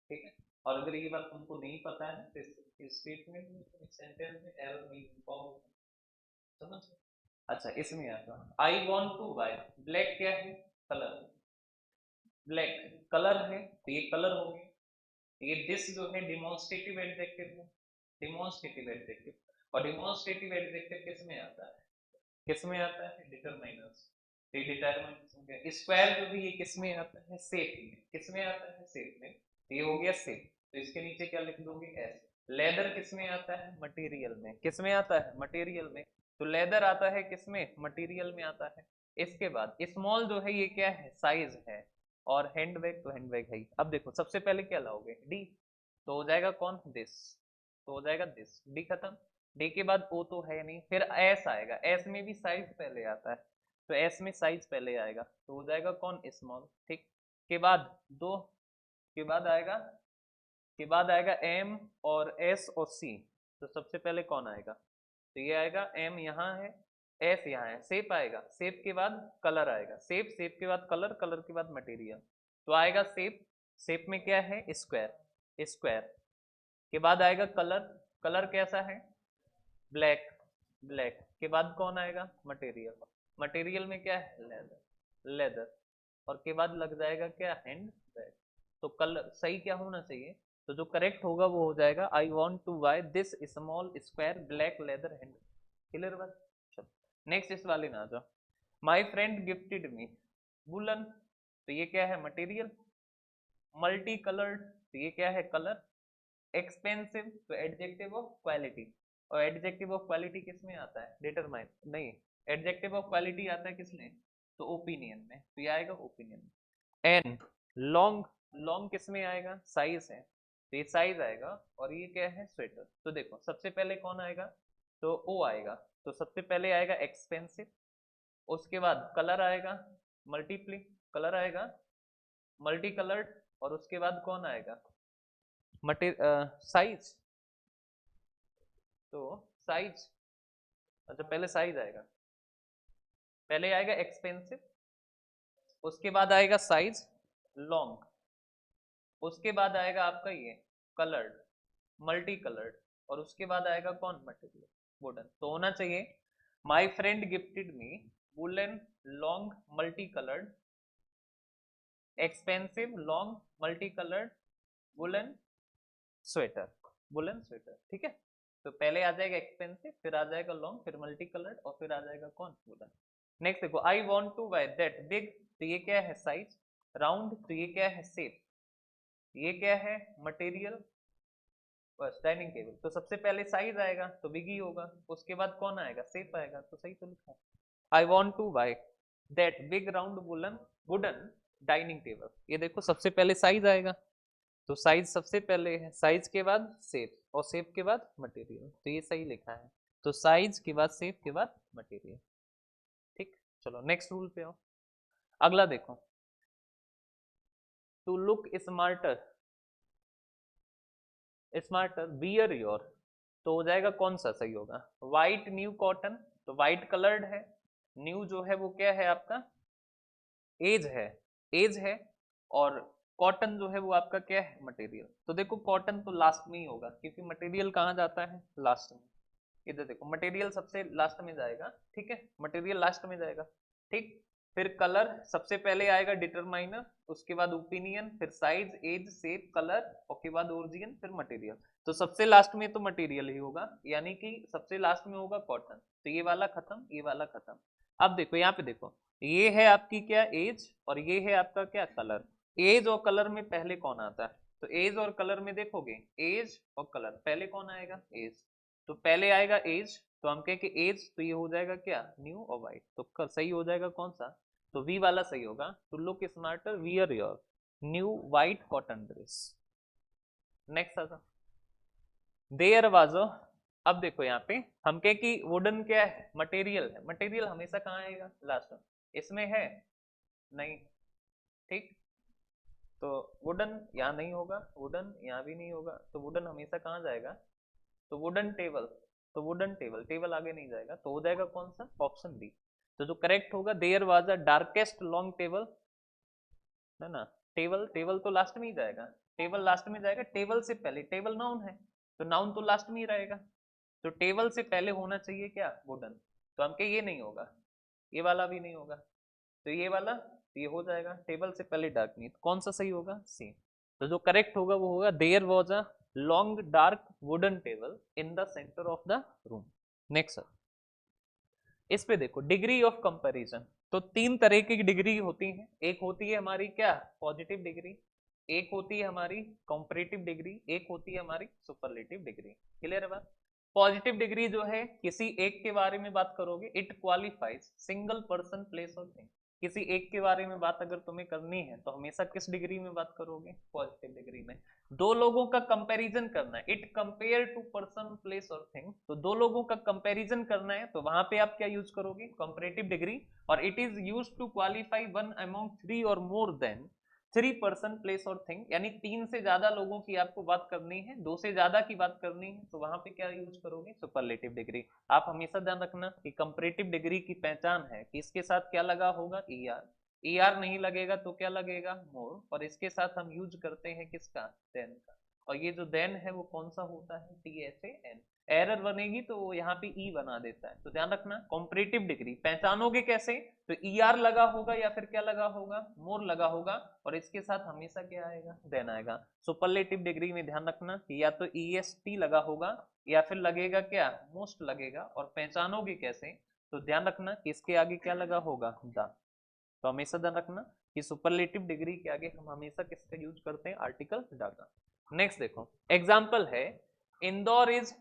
Speaker 1: ठीक है। और अगर ये बात तुमको नहीं पता है तो इस स्टेटमेंट में, सेंटेंस में एरर नहीं होगा, समझ। अच्छा इसमें आता है, I want to buy, black क्या है, कलर, ब्लैक कलर है, तो ये कलर हो गया। ये दिस जो है डिमॉन्स्ट्रेटिव एडजेक्टिव है, डिमॉन्स्ट्रेटिव एडजेक्टिव। और डिमॉन्स्ट्रेटिव एडजेक्टिव किस में आता है, किस में आता है, डिटरमाइनर्स। ये डिटरमाइनर्स हो गया। स्क्वायर जो भी ये किस में आता है, शेप में, किस में आता है, शेप में। तो ये हो गया शेप, तो इसके नीचे क्या लिख दोगे, एस। लेदर किस में आता है, मटेरियल में, किस में आता है, मटेरियल में। तो लेदर आता है किस में, मटेरियल में आता है। इसके बाद स्मॉल जो है ये क्या है, साइज है। और हैंडबैग, तो हैंडबैग है ही। अब देखो सबसे पहले क्या लाओगे, डी, तो हो जाएगा कौन, दिस, तो हो जाएगा दिस, डी खत्म। डी के बाद ओ तो है नहीं, फिर एस आएगा, एस में भी साइज पहले आता है, तो एस में साइज पहले आएगा, तो हो जाएगा कौन, स्मॉल, ठीक। के बाद दो, के बाद आएगा, के बाद आएगा एम और एस और सी। तो सबसे पहले कौन आएगा? तो ये आएगा एम यहाँ है, एस यहाँ है, शेप आएगा, शेप के बाद कलर आएगा, शेप, शेप के बाद कलर, कलर के बाद मटेरियल। तो आएगा शेप, शेप में क्या है? स्क्वायर, स्क्वायर के बाद आएगा कलर, कलर कैसा है? ब्लैक, ब्लैक के बाद कौन आएगा? मटेरियल, मटेरियल में क्या है? लेदर, लेदर और के बाद लग जाएगा क्या? Hand bag. तो कलर सही क्या होना चाहिए? तो जो करेक्ट होगा वो हो जाएगा I want to buy this small square black leather hand. Clear बात? चलो नेक्स्ट इस वाले में आ जाओ। My friend gifted me woollen, तो ये क्या है? मटेरियल। मल्टी कलर्ड, तो ये क्या है? कलर। एक्सपेंसिव, तो एडजेक्टिव ऑफ क्वालिटी, और एडजेक्टिव ऑफ क्वालिटी किस में आता है? डिटरमाइन नहीं, एडजेक्टिव ऑफ क्वालिटी आता है किसमें? तो ओपिनियन में, तो ये आएगा ओपिनियन। एन लॉन्ग, लॉन्ग किस में आएगा? साइज है, तो ये साइज आएगा। और ये क्या है? स्वेटर। तो देखो सबसे पहले कौन आएगा? तो ओ आएगा, तो सबसे पहले आएगा एक्सपेंसिव, उसके बाद कलर आएगा, मल्टीप्ली कलर आएगा, मल्टी कलर्ड, और उसके बाद कौन आएगा? साइज। तो साइज, अच्छा पहले साइज आएगा, पहले आएगा एक्सपेंसिव, उसके बाद आएगा साइज, लॉन्ग, उसके बाद आएगा आपका ये कलर्ड, मल्टी कलर्ड, और उसके बाद आएगा कौन? Material, wooden. तो होना चाहिए माई friend gifted me woollen long multi coloured expensive long multi coloured woollen sweater, woollen sweater. ठीक है, तो पहले आ जाएगा एक्सपेंसिव, फिर आ जाएगा लॉन्ग, फिर मल्टी कलर्ड, और फिर आ जाएगा कौन? वुलन। नेक्स्ट देखो, I want to buy that big, तो ये क्या है? साइज। राउंड, तो ये क्या है? शेप। ये क्या है? मटेरियल। बस डाइनिंग टेबल, तो सबसे पहले साइज आएगा तो बिग ही होगा, उसके बाद कौन आएगा? शेप आएगा, तो सही तो लिखा है। I want to buy that big round woollen wooden dining table, ये देखो सबसे पहले साइज आएगा, तो साइज सबसे पहले है, साइज के बाद शेप, और शेप के बाद मटेरियल, तो ये सही लिखा है। तो साइज के बाद शेप के बाद मटेरियल। ठीक, चलो नेक्स्ट रूल पे आओ। अगला देखो, to look smarter, smarter wear your, तो हो जाएगा कौन सा सही होगा? व्हाइट न्यू कॉटन, तो व्हाइट कलर्ड है, न्यू जो है वो क्या है आपका? एज है, एज है, और कॉटन जो है वो आपका क्या है? मटेरियल। तो देखो कॉटन तो लास्ट में ही होगा, क्योंकि मटेरियल कहाँ जाता है? लास्ट में। इधर देखो मटेरियल सबसे लास्ट में जाएगा, ठीक है, मटेरियल लास्ट में जाएगा। ठीक, फिर कलर सबसे पहले आएगा डिटरमाइनर, उसके बाद ओपिनियन, फिर साइज, एज, शेप, कलर, उसके बाद ओरिजिन, फिर मटेरियल। तो सबसे लास्ट में तो मटेरियल ही होगा, यानी कि सबसे लास्ट में होगा कॉटन। तो ये वाला खत्म, ये वाला खत्म। अब देखो यहाँ पे देखो, ये है आपकी क्या? एज, और ये है आपका क्या? कलर। एज और कलर में पहले कौन आता है? तो एज और कलर में देखोगे, एज और कलर पहले कौन आएगा? एज। तो पहले आएगा एज, तो हम कहें कि एज, तो ये हो जाएगा क्या? न्यू और वाइट। तो सही हो जाएगा कौन सा? तो वी वाला सही होगा, to look smarter wear your new white cotton dress. Next आता देयर वाजो। अब देखो यहाँ पे हम कहे कि वुडन क्या है? मटेरियल है, मटेरियल हमेशा कहाँ आएगा? लास्ट में। इसमें है नहीं, ठीक, तो वुडन यहाँ नहीं होगा, वुडन यहाँ भी नहीं होगा, तो वुडन हमेशा कहाँ जाएगा? तो वुडन टेबल, तो वुडन टेबल, टेबल आगे नहीं जाएगा, तो हो जाएगा कौन सा? Option D. तो जो करेक्ट होगा, there was a darkest long table, है ना? टेबल, टेबल तो लास्ट में ही जाएगा, टेबल लास्ट में जाएगा, टेबल से पहले, टेबल नाउन है तो नाउन तो लास्ट में ही रहेगा, तो टेबल से पहले होना चाहिए क्या? वुडन। तो हम कहे ये नहीं होगा, ये वाला भी नहीं होगा, तो ये वाला, तो ये हो जाएगा टेबल से पहले डार्क नहीं, तो कौन सा सही होगा? सी। तो जो करेक्ट होगा वो होगा there was a long dark wooden table in the centre of the room. Next sir, इस पे देखो डिग्री ऑफ कंपैरिजन। तो तीन तरह की डिग्री होती है, एक होती है हमारी क्या? पॉजिटिव डिग्री, एक होती है हमारी कंपैरेटिव डिग्री, एक होती है हमारी सुपरलेटिव डिग्री। क्लियर है बात? पॉजिटिव डिग्री जो है, किसी एक के बारे में बात करोगे, it qualifies single person place और थिंग। किसी एक के बारे में बात अगर तुम्हें करनी है तो हमेशा किस डिग्री में बात करोगे? पॉजिटिव डिग्री में। दो लोगों का कंपैरिजन करना है, it compare to person place और थिंग, तो दो लोगों का कंपैरिजन करना है तो वहां पे आप क्या यूज करोगे? Comparative degree. और it is used to qualify one among three और मोर देन, 3 पर्सन प्लेस और थिंग, यानी 3 से ज्यादा लोगों की आपको बात करनी है, 2 से ज्यादा की बात करनी है, तो वहां पे क्या यूज करोगे? Superlative degree. आप हमेशा ध्यान रखना कि कंपैरेटिव डिग्री की पहचान है कि इसके साथ क्या लगा होगा? ईआर। ईआर नहीं लगेगा तो क्या लगेगा? मोर। और इसके साथ हम यूज करते हैं किसका? देन का। और ये जो देन है वो कौन सा होता है? THAN। एरर बनेगी तो वो यहाँ पे ई बना देता है, तो ध्यान रखना। कॉम्परेटिव डिग्री पहचानोगे कैसे? तो ईआर लगा होगा या फिर क्या लगा होगा? मोर लगा होगा, और इसके साथ हमेशा क्या आएगा? देन आएगा। सुपरलेटिव डिग्री में ध्यान रखना कि या तो EST लगा होगा या फिर लगेगा क्या? मोस्ट लगेगा। और पहचानोगे कैसे? तो ध्यान रखना कि इसके आगे क्या लगा होगा? द। तो हमेशा ध्यान रखना कि सुपरलेटिव डिग्री के आगे हम हमेशा किसका यूज करते हैं? आर्टिकल द का। नेक्स्ट देखो, एग्जाम्पल है Indore is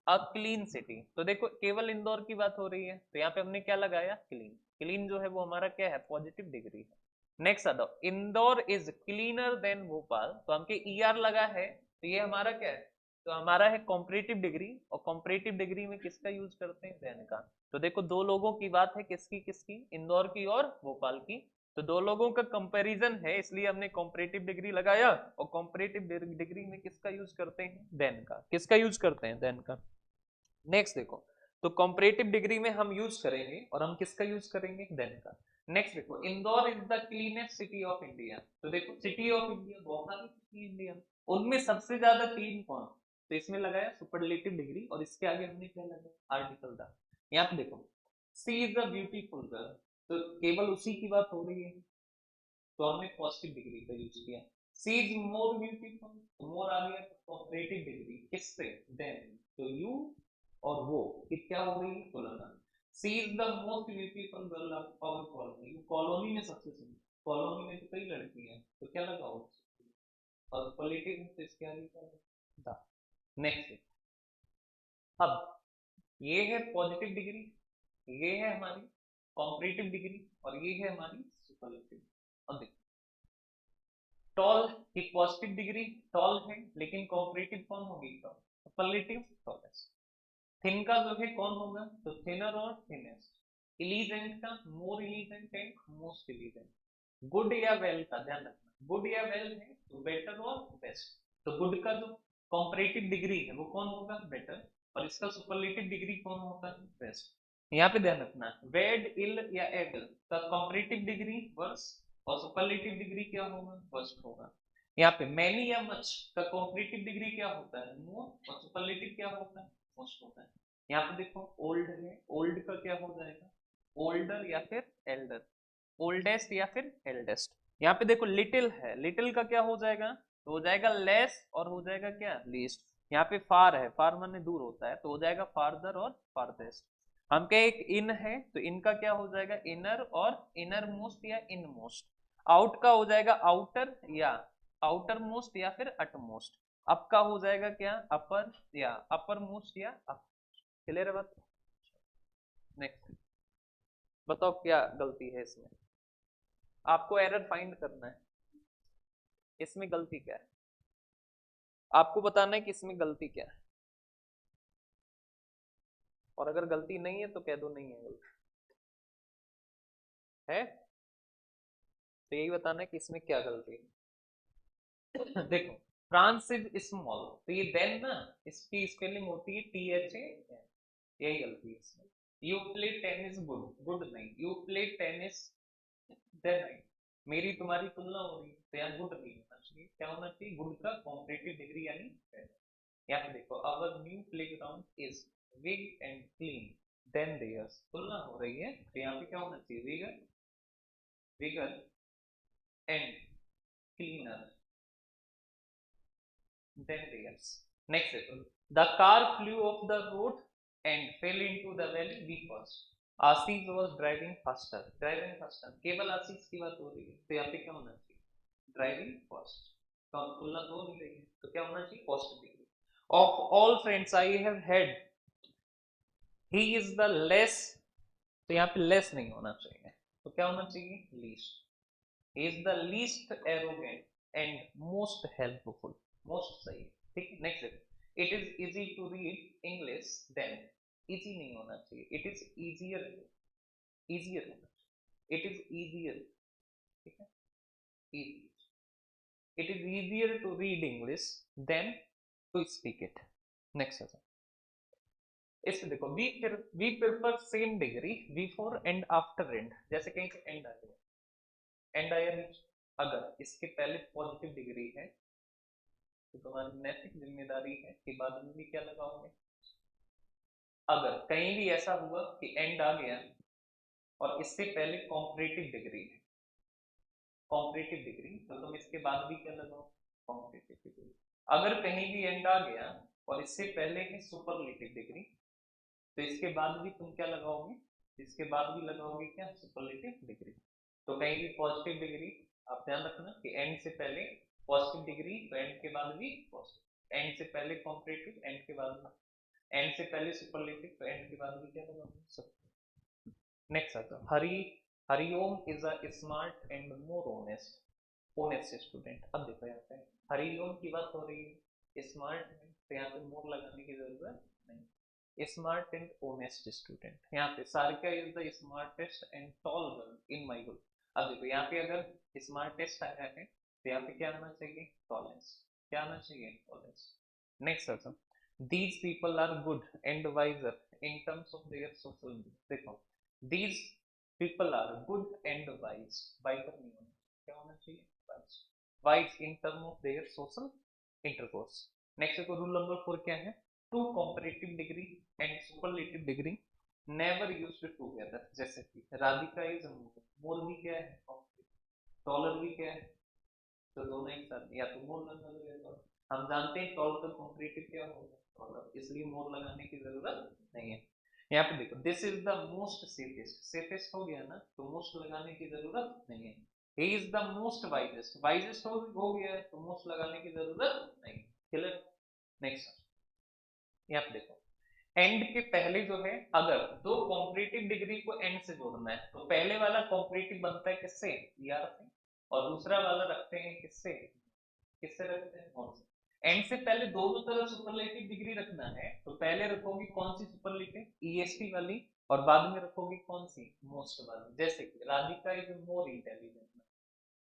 Speaker 1: a clean city. तो देखो केवल इंदौर की बात हो रही है, तो यहाँ पे हमने क्या लगाया? क्लीन। क्लीन जो है वो हमारा क्या है? पॉजिटिव डिग्री है। नेक्स्ट आता Indore is cleaner then Bhopal, तो हमके ER लगा है, तो ये हमारा क्या है? तो हमारा है कॉम्परेटिव डिग्री। और कॉम्परेटिव डिग्री में किसका यूज करते हैं? देन का। तो देखो दो लोगों की बात है, किसकी किसकी? इंदौर की और भोपाल की। तो दो लोगों का कंपैरिजन है, इसलिए हमने कॉम्परेटिव डिग्री लगाया। और कॉम्परेटिव डिग्री में किसका यूज करते हैं? देन का। किसका यूज करते हैं? देन का। नेक्स्ट देखो, तो कॉम्परेटिव डिग्री में हम यूज करेंगे, और हम किसका यूज करेंगे? देन का। नेक्स्ट देखो, Indore is the cleanest city of India. तो देखो सिटी ऑफ इंडिया बहुत सारी सिटी इंडिया, उनमें सबसे ज्यादा क्लीन कौन? तो इसमें लगाया सुपरलेटिव डिग्री, और इसके आगे हमने क्या लगाया? Article the. यहाँ पे देखो, सी इज द ब्यूटीफुल गर्ल, तो केवल उसी की बात हो रही है, तो हमने पॉजिटिव डिग्री का यूज किया। सी इज मोर ब्यूटीफुल, मोर आ गया कॉम्परेटिव डिग्री किससे? देन। तो यू और वो ये क्या हो गई? तुलना। She is the most beautiful girl of our colony, colony में सबसे सुंदर, कॉलोनी में तो कई लड़की हैं, तो क्या लगा हो? और पॉलिटिव तो इसके आगे क्या लगा? नेक्स्ट, अब ये है पॉजिटिव डिग्री, ये है हमारी कॉम्परेटिव डिग्री, और ये है हमारी सुपरलेटिव। अब देखो, टॉल की पॉजिटिव डिग्री टॉल है, लेकिन कॉम्परेटिव कौन होगी? टॉल। Superlative tallest. थिन का जो है कौन होगा? तो थिनर और थिनेस्ट। इलीजेंट का मोर इलीजेंट एंड मोस्ट इलीजेंट। गुड या वेल का ध्यान रखना, गुड या वेल है तो बेटर और बेस्ट। तो गुड का जो कॉम्परेटिव डिग्री है वो कौन होगा? बेटर। और इसका सुपरलेटिव डिग्री कौन होगा? बेस्ट। यहाँ पे ध्यान रखना, वेड इल या एबल का कॉम्परेटिव डिग्री वर्स, और सुपरलेटिव डिग्री क्या होगा? वर्स्ट होगा। यहाँ पे मैनी या मच का कॉम्परेटिव डिग्री क्या होता है? मोर, और सुपरलेटिव क्या होता है? मोस्ट होता है। यहाँ पे देखो ओल्ड है, ओल्ड का क्या हो जाएगा? ओल्डर या फिर एल्डर। ओल्डेस्ट या फिर एल्डेस्ट। यहाँ पे देखो लिटिल है, लिटिल का क्या हो जाएगा? तो हो जाएगा लेस, और हो जाएगा क्या? लीस्ट। यहाँ पे फार है, फार माने दूर होता है, तो हो जाएगा फारदर और फारदेस्ट। हम क्या, एक इन है तो इनका क्या हो जाएगा? इनर और इनर मोस्ट या इन मोस्ट। आउट का हो जाएगा आउटर या आउटर मोस्ट या फिर अट मोस्ट। अप का हो जाएगा क्या? अपर या अपर मोस्ट या अप। क्लियर है बात? नेक्स्ट बताओ क्या गलती है इसमें? आपको एरर फाइंड करना है, इसमें गलती क्या है? आपको बताना है कि इसमें गलती क्या है, और अगर गलती नहीं है तो कह दो नहीं है गलती है। तो यही बताना है कि इसमें क्या गलती है। देखो, फ्रांस इज स्मॉल, तो ये देन ना, इसकी स्पेलिंग होती है THA। यही गलती है इसमें। You play tennis good, good नहीं, यू प्ले टेनिस देन नहीं। मेरी तुम्हारी तुलना हो रही है, तो यहाँ गुड नहीं होना चाहिए, क्या होना चाहिए? गुड का कॉम्परेटिव डिग्री यानी better। यहाँ पे देखो, our new playground is big and clean than theirs, तुलना हो रही है, तो यहाँ पे क्या होना चाहिए? Bigger, bigger and cleaner than theirs. Next देखो, the car flew off the road and fell into the valley we first. Ashish was driving faster, driving faster, केवल आशीष की बात हो रही है, तो यहाँ पे क्या होना चाहिए? Driving fast. तो हम तुलना तो हो नहीं रही है, तो क्या होना चाहिए? Positive degree. Of all friends I have had, he is the less, तो यहाँ पे लेस नहीं होना चाहिए, तो क्या होना चाहिए? Least. He is the least arrogant and most helpful, most सही। ठीक है, नेक्स्ट देखो, it is easy to read English than, easy नहीं होना चाहिए, इट इज इजियर, इजियर होना चाहिए, इट इज इजियर। ठीक है, easy. It is easier to read English than to speak it. Next question. इसमें देखो we prefer same degree before and after and, जैसे कहीं से एंड आ गया, एंड आया नहीं, अगर इसके पहले पॉजिटिव डिग्री है तो तुम्हारी नैतिक जिम्मेदारी है कि बाद में भी क्या लगाओगे। अगर कहीं भी ऐसा हुआ कि एंड आ गया और इससे पहले कॉम्परेटिव डिग्री है, कॉम्परेटिव डिग्री, तो तुम इसके बाद भी क्या लगाओ, कॉम्परेटिव डिग्री। अगर कहीं भी एंड आ गया और इससे पहले है सुपरलेटिव डिग्री, तो इसके बाद भी तुम क्या लगाओगे, इसके बाद भी लगाओगे क्या, सुपरलेटिव डिग्री। तो कहीं भी पॉजिटिव डिग्री, आप ध्यान रखना कि एंड से पहले पॉजिटिव डिग्री तो एंड के बाद भी पॉजिटिव, एंड से पहले कॉम्परेटिव एंड के बाद, एंड से पहले सुपरलेटिव तो एंड के बाद भी क्या लगाओगे, सब। नेक्स्ट आता है Hariom is a smart and more honest student. अब देखो यहाँ पे हरिओम की बात हो रही है, स्मार्ट है तो यहाँ पे मोर लगाने की जरूरत नहीं, स्मार्ट एंड ऑनेस्ट स्टूडेंट। यहाँ पे Sarika is the smartest and tall girl in my group. अब देखो यहाँ पे अगर स्मार्टेस्ट आया है तो यहाँ पे क्या आना चाहिए, टॉलेस्ट, क्या आना चाहिए, tallest. Next question, these people are good and wiser in terms of their social needs। देखो these people are good and wise, wiser नहीं होना, क्या होना चाहिए, wise, wise in terms of their social intercourse। Next देखो rule number 4 क्या है, to comparative degree and superlative degree never used together। जैसे कि राधिका इज मोर, मोर भी क्या है, टॉलर भी क्या है, तो दोनों एक साथ या तो मोर लगा दो, हम जानते हैं टॉल का कॉम्परेटिव क्या होगा, टॉलर, इसलिए मोर लगाने की जरूरत नहीं है। यहाँ पे देखो this is the most safest, safest हो गया ना तो मोस्ट लगाने की जरूरत नहीं है। He is the most wisest, wisest हो गया है तो मोस्ट लगाने की जरूरत नहीं। क्लियर। नेक्स्ट यहाँ पे देखो एंड के पहले जो है, अगर दो कॉम्परेटिव डिग्री को एंड से जोड़ना है तो पहले वाला कॉम्परेटिव बनता है किससे, यार से, और दूसरा वाला रखते हैं किससे, किससे रखते हैं, कौन से। एंड से पहले दोनों तरफ सुपरलेटिव डिग्री रखना है तो पहले रखोगे कौन सी सुपरलेटिव, ईएसटी वाली, और बाद में रखोगे कौन सी, मोस्ट वाली। जैसे कि Radhika is more intelligent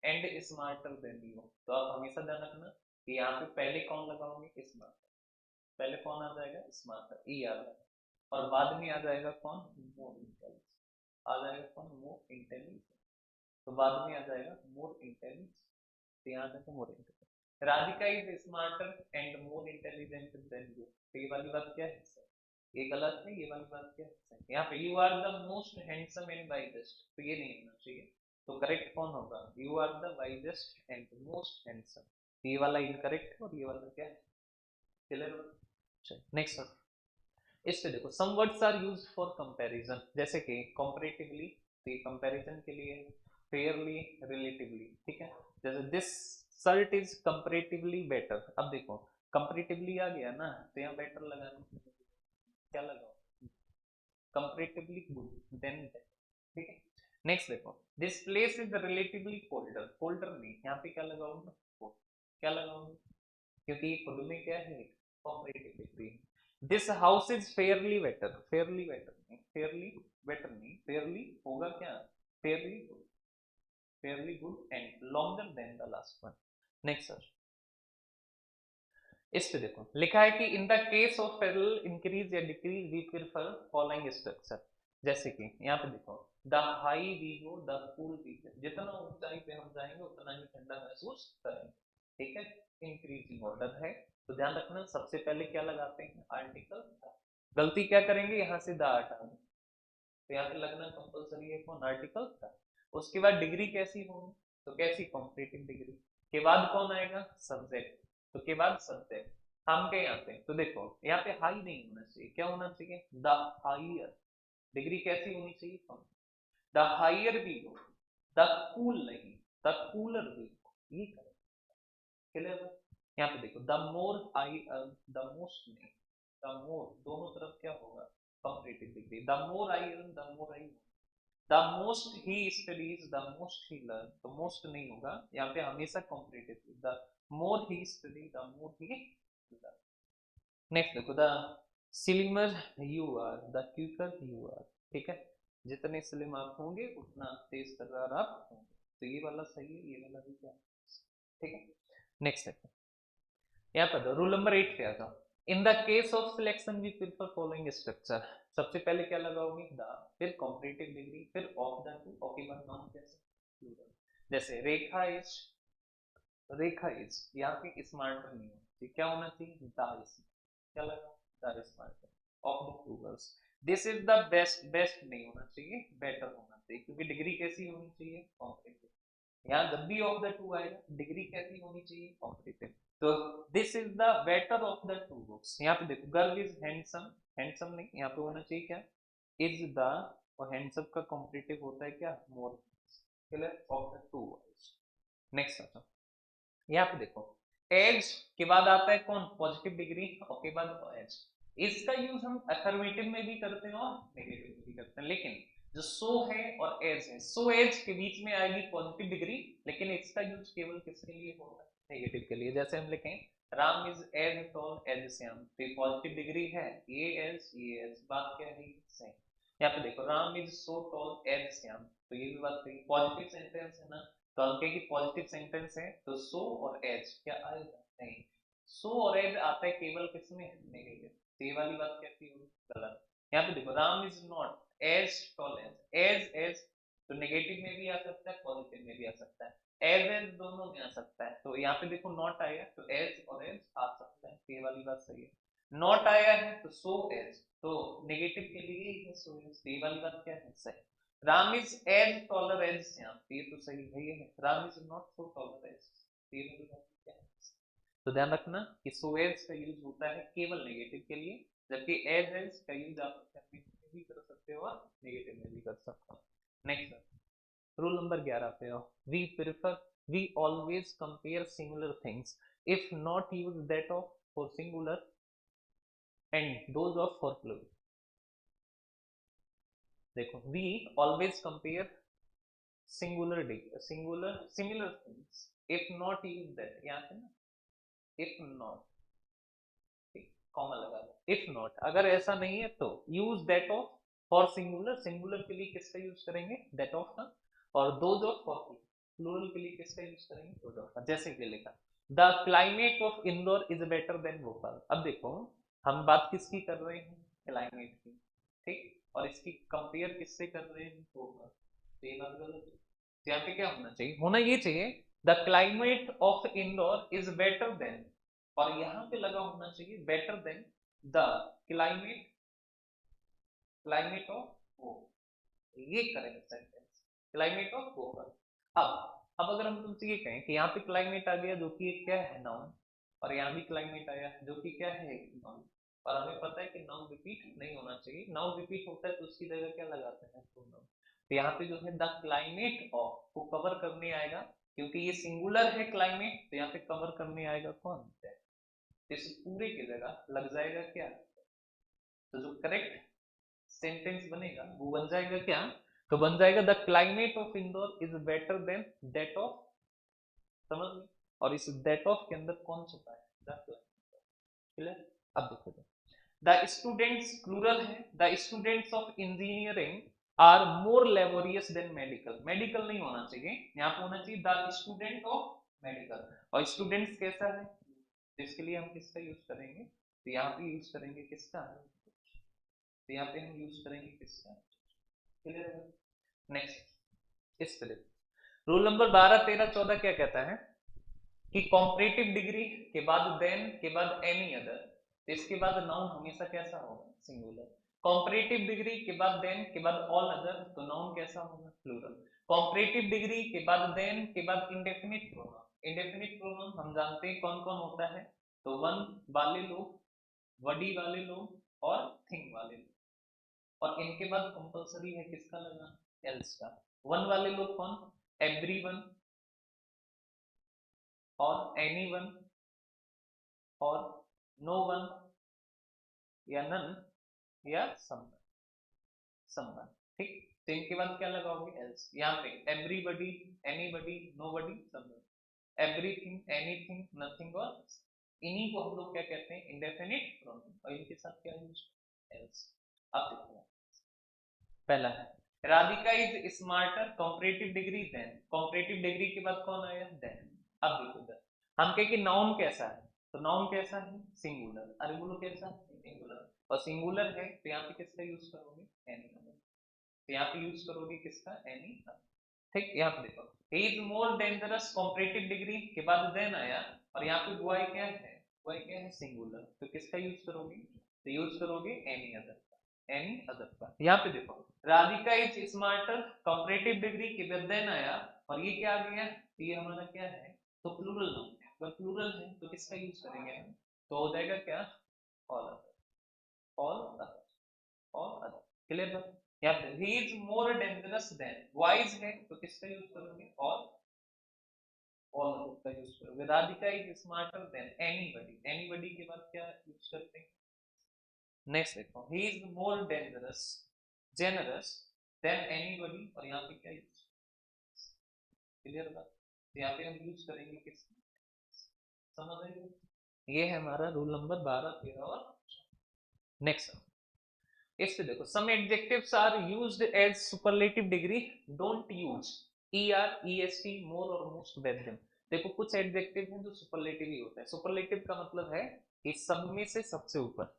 Speaker 1: and smarter than you, तो आप हमेशा ध्यान रखना कि यहाँ पे पहले कौन लगाओगे, स्मार्ट, पहले कौन आ जाएगा, स्मार्टर, ई आ जाएगा, और बाद में आ जाएगा कौन, मोर इंटेलिजेंट, आ जाएगा कौन, मोर इंटेलिजेंट, तो बाद में आ जाएगा मोर इंटेलिजेंट, तो यहाँ जाएगा more intelligent. Radhika is smarter and more intelligent then you, तो ये वाली बात क्या है, ये गलत है, ये वाली बात क्या है, यहाँ पे you are the most handsome and wisest, तो ये नहीं होना चाहिए, तो करेक्ट कौन होगा, you are the wisest and most handsome, ये वाला इनकरेक्ट है और ये वाला क्या है, क्लियर। नेक्स्ट इस पे देखो some words are used for comparison, जैसे कि कंपैरेटिवली, तो ये कंपैरिजन के लिए, फेयरली, रिलेटिवली, ठीक है। जैसे this shirt is comparatively better, अब देखो कंपैरेटिवली आ गया ना तो यहाँ बेटर लगाना, क्या लगाओ, कंपैरेटिवली गुड देन बेटर, ठीक है। नेक्स्ट देखो this place is relatively colder, colder नहीं, यहाँ पे क्या लगाओगे, क्या लगाओगे, क्योंकि खुद में क्या है, comparative degree. This house is fairly better, fairly better नहीं, फेयरली बेटर नहीं, फेयरली होगा क्या, fairly good, fairly good and longer than the last one. Next sir इस पे देखो लिखा है कि in the case of parallel increase या decrease we prefer following structure. जैसे कि यहाँ पे देखो the high we go the cool we go, जितना ऊंचाई पे हम जाएंगे उतना ही ठंडा महसूस करेंगे, ठीक है। इंक्रीजिंग ऑर्डर है तो ध्यान रखना सबसे पहले क्या लगाते हैं, आर्टिकल। गलती क्या करेंगे, यहाँ से द हटा दें, तो यहाँ पे लगना कंपलसरी है कौन, आर्टिकल था। उसके बाद डिग्री कैसी होगी, तो कैसी, कॉम्परेटिव डिग्री, के बाद कौन आएगा, सब्जेक्ट, तो के बाद सब्जेक्ट। हम के यहाँ पे तो देखो यहाँ पे हाई नहीं होना चाहिए, क्या होना चाहिए, द हाइयर, डिग्री कैसी होनी चाहिए, कौन, the higher we go, the cool नहीं, द कूलर वी गो, ये करें, क्लियर। यहाँ पे देखो the more I earn, the most नहीं, द मोर, दोनों तरफ क्या होगा, comparative degree, the more I earn the more I, the most he studies the most he learn, तो मोस्ट नहीं होगा यहाँ पे, हमेशा comparative, the more he study the more he learn. Next देखो the slimmer you are the quicker you are, ठीक है, जितने स्लिम आप होंगे उतना तेज तर्रार आप होंगे, तो ये वाला सही है, ये वाला भी क्या ठीक है। नेक्स्ट देखो, यहाँ पर रूल नंबर 8 क्या था, in the case of selection we prefer following structure. सबसे पहले क्या लगाओगे, द, फिर कॉम्परेटिव डिग्री, फिर ऑफ द टू, ऑफ के बाद नाउन कैसे प्लूरल। जैसे रेखा इज यहाँ पे स्मार्टर नहीं होती, क्या होना चाहिए, द इज, क्या लगा, the smarter of the to girls. This is the best, best नहीं होना चाहिए, बेटर होना चाहिए, क्योंकि डिग्री कैसी होनी चाहिए, कॉम्परेटिव। यहाँ जब भी ऑफ द टू आएगा डिग्री कैसी होनी चाहिए, कॉम्परेटिव। तो this is the better of the to books. यहाँ पे देखो, गर्ल इज हैंडसम, हैंडसम नहीं, यहाँ पे होना चाहिए क्या, इज द, और हैंडसम का कॉम्परेटिव होता है क्या, more, clear, of the two boys. Next आता, यहाँ पे देखो, एज के बाद आता है कौन, पॉजिटिव डिग्री, और के बाद एज। इसका यूज हम अफर्मेटिव में भी करते हैं और नेगेटिव में भी करते हैं, लेकिन जो सो है और एज है, सो एज के बीच में आएगी पॉजिटिव डिग्री, लेकिन इसका यूज केवल किसके लिए होगा, नेगेटिव के लिए। जैसे हम लिखें, Ram is as tall as Shyam, तो ये पॉजिटिव डिग्री है, ये एज, बात क्या है, सेम। यहाँ पे देखो, Ram is so tall as Shyam, तो ये भी बात सही, पॉजिटिव सेंटेंस है ना, तो हम कहें कि पॉजिटिव सेंटेंस है, तो सो और एज क्या आएगा, नहीं, सो और एज आता है केवल किसमें, नेगेटिव। तो ये वाली बात कैसी होगी, गलत। यहाँ पे देखो, Ram is not as tall as तो नेगेटिव में भी आ सकता है, पॉजिटिव में भी आ सकता है, एज दोनों में आ सकता है। तो यहाँ पे देखो, नॉट आया तो एज और एज आ सकता है, तो ये वाली बात सही है। नॉट आया है तो सो एज, तो नेगेटिव के लिए ही है सो एज, तो ये वाली बात क्या है, सही। Ram is as taller as Shyam, ये तो सही है, ये है, Ram is not so taller as, ये वाली बात क्या है। तो ध्यान रखना कि सो एज का यूज होता है केवल नेगेटिव के लिए, जबकि एज का यूज आप अफर्मेटिव में भी कर सकते हो और नेगेटिव में भी कर सकते हो। नेक्स्ट रूल नंबर 11 पे आओ, we always compare similar things if not use that of for singular and those of for plural. देखो, we always compare similar things if not use that, यहाँ पे ना इफ नॉट, कॉमा लगा दो, if not अगर ऐसा नहीं है तो use that of for singular, singular के लिए किसका यूज करेंगे, दैट ऑफ का, और दोज ऑफ फॉर प्लूरल के लिए किसका यूज करेंगे, दोज ऑफ का। जैसे कि लिखा, the climate of Indore is better than Bhopal. अब देखो, हम बात किसकी कर रहे हैं, क्लाइमेट की, ठीक, और इसकी कंपेयर किससे कर रहे हैं, भोपाल, तो ये बात गलत है। तो यहाँ पे क्या होना चाहिए, होना ये चाहिए, the climate of Indore is better than, और यहां पे लगा होना चाहिए better than the climate, climate of वो, ये correct sentence, climate of Bhopal. अब अगर हम तुमसे ये कहें कि यहाँ पे क्लाइमेट आ गया जो कि एक क्या है, नाउन, और यहाँ भी क्लाइमेट आया जो कि क्या है, एक नाउन, और हमें पता है कि नाउन रिपीट नहीं होना चाहिए, नाउन रिपीट होता है तो उसकी जगह क्या लगाते हैं, प्रोनाउन। तो यहाँ पे जो है द क्लाइमेट ऑफ को कवर करने आएगा, क्योंकि ये सिंगुलर है क्लाइमेट, तो यहाँ पे कवर करने आएगा कौन, इस पूरे की जगह लग जाएगा क्या, तो जो करेक्ट सेंटेंस बनेगा वो बन जाएगा क्या, तो बन जाएगा the climate of Indore is better than that of, समझ लो, और इस दैट ऑफ के अंदर कौन छुपा है, द क्लाइमेट, क्लियर। अब देखो, द स्टूडेंट्स प्लूरल है, the students of engineering are more laborious than medical, medical नहीं होना चाहिए, यहाँ पे होना चाहिए द स्टूडेंट ऑफ मेडिकल, और स्टूडेंट्स कैसा है, इसके लिए हम किसका यूज करेंगे, तो यहाँ पे यूज करेंगे किसका, तो यहाँ पे हम यूज करेंगे किसका, क्लियर है। नेक्स्ट इस पे रूल नंबर 12 13 14 क्या कहता है कि कॉम्परेटिव डिग्री के बाद देन के बाद एनी अदर, तो इसके बाद नाउन हमेशा कैसा होगा, सिंगुलर। कॉम्परेटिव डिग्री के बाद देन के बाद ऑल अदर, तो नाउन कैसा होगा, प्लूरल। कॉम्परेटिव डिग्री के बाद देन के बाद इंडेफिनिट प्रोनाउन, इंडेफिनिट प्रोनाउन हम जानते हैं कौन कौन होता है, तो वन वाले लोग, बडी वाले लोग, और थिंग वाले लोग, और इनके बाद कंपलसरी है किसका लगाना, एल्स का। वन वाले लोग कौन, एवरीवन, और एनीवन, और नो वन, या नन, या समवन, समवन, ठीक। तो इनके बाद क्या लगाओगे, एल्स। यहाँ पे everybody, anybody, nobody, someone, everything, anything, nothing, और इन्हीं को हम लोग क्या कहते हैं, इंडेफिनिट प्रोनाउन, और इनके साथ क्या यूज, एल्स। अब देखो, पहला है Radhika is smarter, comparative degree than, comparative degree के बाद कौन आया, देन। अब देखो, हम कहे कि नाउन कैसा है, तो नाउन कैसा है, सिंगुलर। अरे बोलो कैसा है, सिंगुलर। और सिंगुलर है तो यहाँ पे किसका यूज करोगे, एनी अदर। तो यहाँ पे यूज करोगे किसका, एनी अदर। ठीक, यहाँ पे देखो, he is more dangerous comparative degree के बाद देन आया, और यहाँ पे बॉय क्या है, बॉय क्या है, सिंगुलर। तो किसका यूज करोगे, तो यूज करोगे एनी अदर का, एनी अदर का। यहाँ पे देखो, Radhika is smarter comparative degree के बाद देन आया, और ये क्या आ गया, ये हमारा क्या है, तो प्लूरल नाउन है। अगर प्लूरल है तो किसका यूज करेंगे हम, तो हो जाएगा क्या, all other, all other, all other. Clear बात। यहाँ पे ही is more dangerous than, wise है तो किसका यूज करोगे, ऑल अदर का यूज करोगे। Radhika is smarter than anybody, anybody के बाद क्या यूज करते हैं। नेक्स्ट देखो, he is more dangerous generous than anybody, और यहाँ पे क्या यूज, क्लियर बात। तो यहाँ पे हम यूज करेंगे किस, समझ आएगा। ये है हमारा रूल नंबर 12, 13 और नेक्स्ट। इस पे देखो, some adjectives are used as superlative degree, don't use ER, EST, more और मोस्ट विद देम। देखो कुछ एडजेक्टिव हैं जो सुपरलेटिव ही होता है। सुपरलेटिव का मतलब है कि सब में से सबसे ऊपर।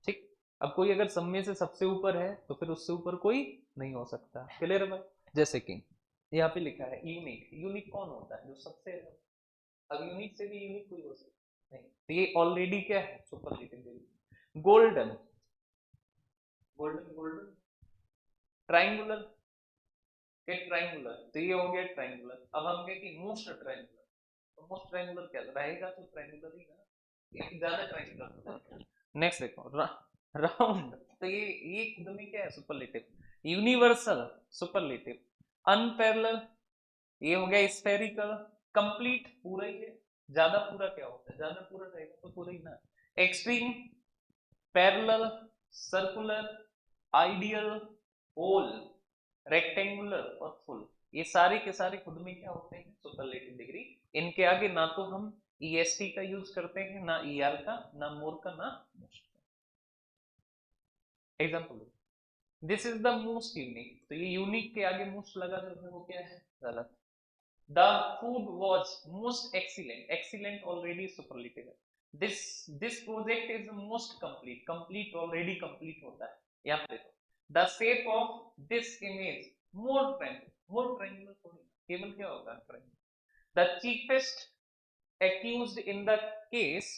Speaker 1: ठीक, अब कोई अगर सब में से सबसे ऊपर है तो फिर उससे ऊपर कोई नहीं हो सकता। क्लियर है। जैसे कि यहाँ पे लिखा है यूनिक, यूनिक कौन होता है, जो सबसे, अब यूनिक से भी यूनिक कोई हो सकता नहीं, तो ये ऑलरेडी क्या है, superlative degree. Golden, golden golden, triangular के ट्राइंगुलर, तो ये हो गया ट्राइंगुलर। अब हम कहें कि मोस्ट ट्राइंगुलर, तो मोस्ट ट्राइंगुलर क्या रहेगा, तो ट्राइंगुलर ही ना, ये ज्यादा ट्राइंगुलर। नेक्स्ट देखो, राउंड, तो ये खुद में क्या है, सुपरलेटिव। Universal, superlative. अनपैरेलल, ये हो गया स्फेरिकल। कंप्लीट, पूरा ही है। ज्यादा पूरा क्या होता है, ज्यादा पूरा रहेगा तो पूरा ही ना। Extreme, parallel, circular, ideal, whole, rectangular और फुल, ये सारे के सारे खुद में क्या होते हैं, सुपरलेटिव डिग्री। इनके आगे ना तो हम EST का यूज करते हैं, ना ER का, ना मोर का, ना मोस्ट का। Example, this is the most unique, तो ये यूनिक के आगे मोस्ट लगा जो है वो क्या है, गलत। The food was most excellent, excellent already superlative है। This project is most complete, complete already complete होता है। यहाँ पे देखो, the shape of this image more triangular, more triangular थोड़ी, केवल क्या होगा, triangular. The chiefest accused in the case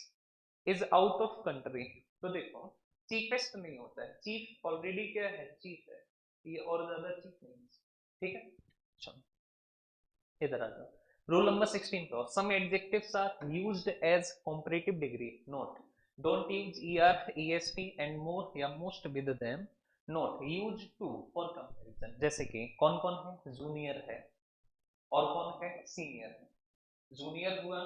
Speaker 1: is out of country, तो देखो चीफेस्ट नहीं होता है, चीफ ऑलरेडी क्या है, चीफ है, ये और ज्यादा चीफ नहीं है। ठीक है, चलो इधर आ जाओ। रूल नंबर 16 पे, some adjectives are used as comparative degree, note don't use ER, EST and more या most with them, note use to for comparison. जैसे कि कौन कौन है, जूनियर है, और कौन है, सीनियर है। जूनियर हुआ,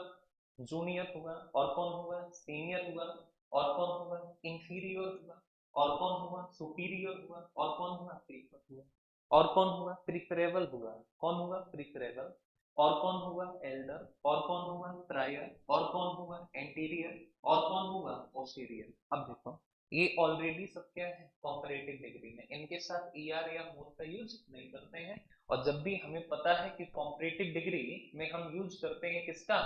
Speaker 1: जूनियर हुआ, और कौन हुआ, सीनियर हुआ, और कौन हुआ, इंफीरियर हुआ, और कौन हुआ, सुपीरियर हुआ, और कौन हुआ, प्रीफर हुआ, और कौन हुआ, प्रिफरेबल हुआ, कौन हुआ, प्रिफरेबल, और कौन हुआ, एल्डर, और कौन हुआ, प्रायर, और कौन हुआ, एंटीरियर, और कौन हुआ, पोस्टीरियर। अब देखो, ये ऑलरेडी सब क्या है, कॉम्परेटिव डिग्री में, इनके साथ ER या मोर का यूज नहीं करते हैं। और जब भी हमें पता है कि कॉम्परेटिव डिग्री में हम यूज करते हैं किसका,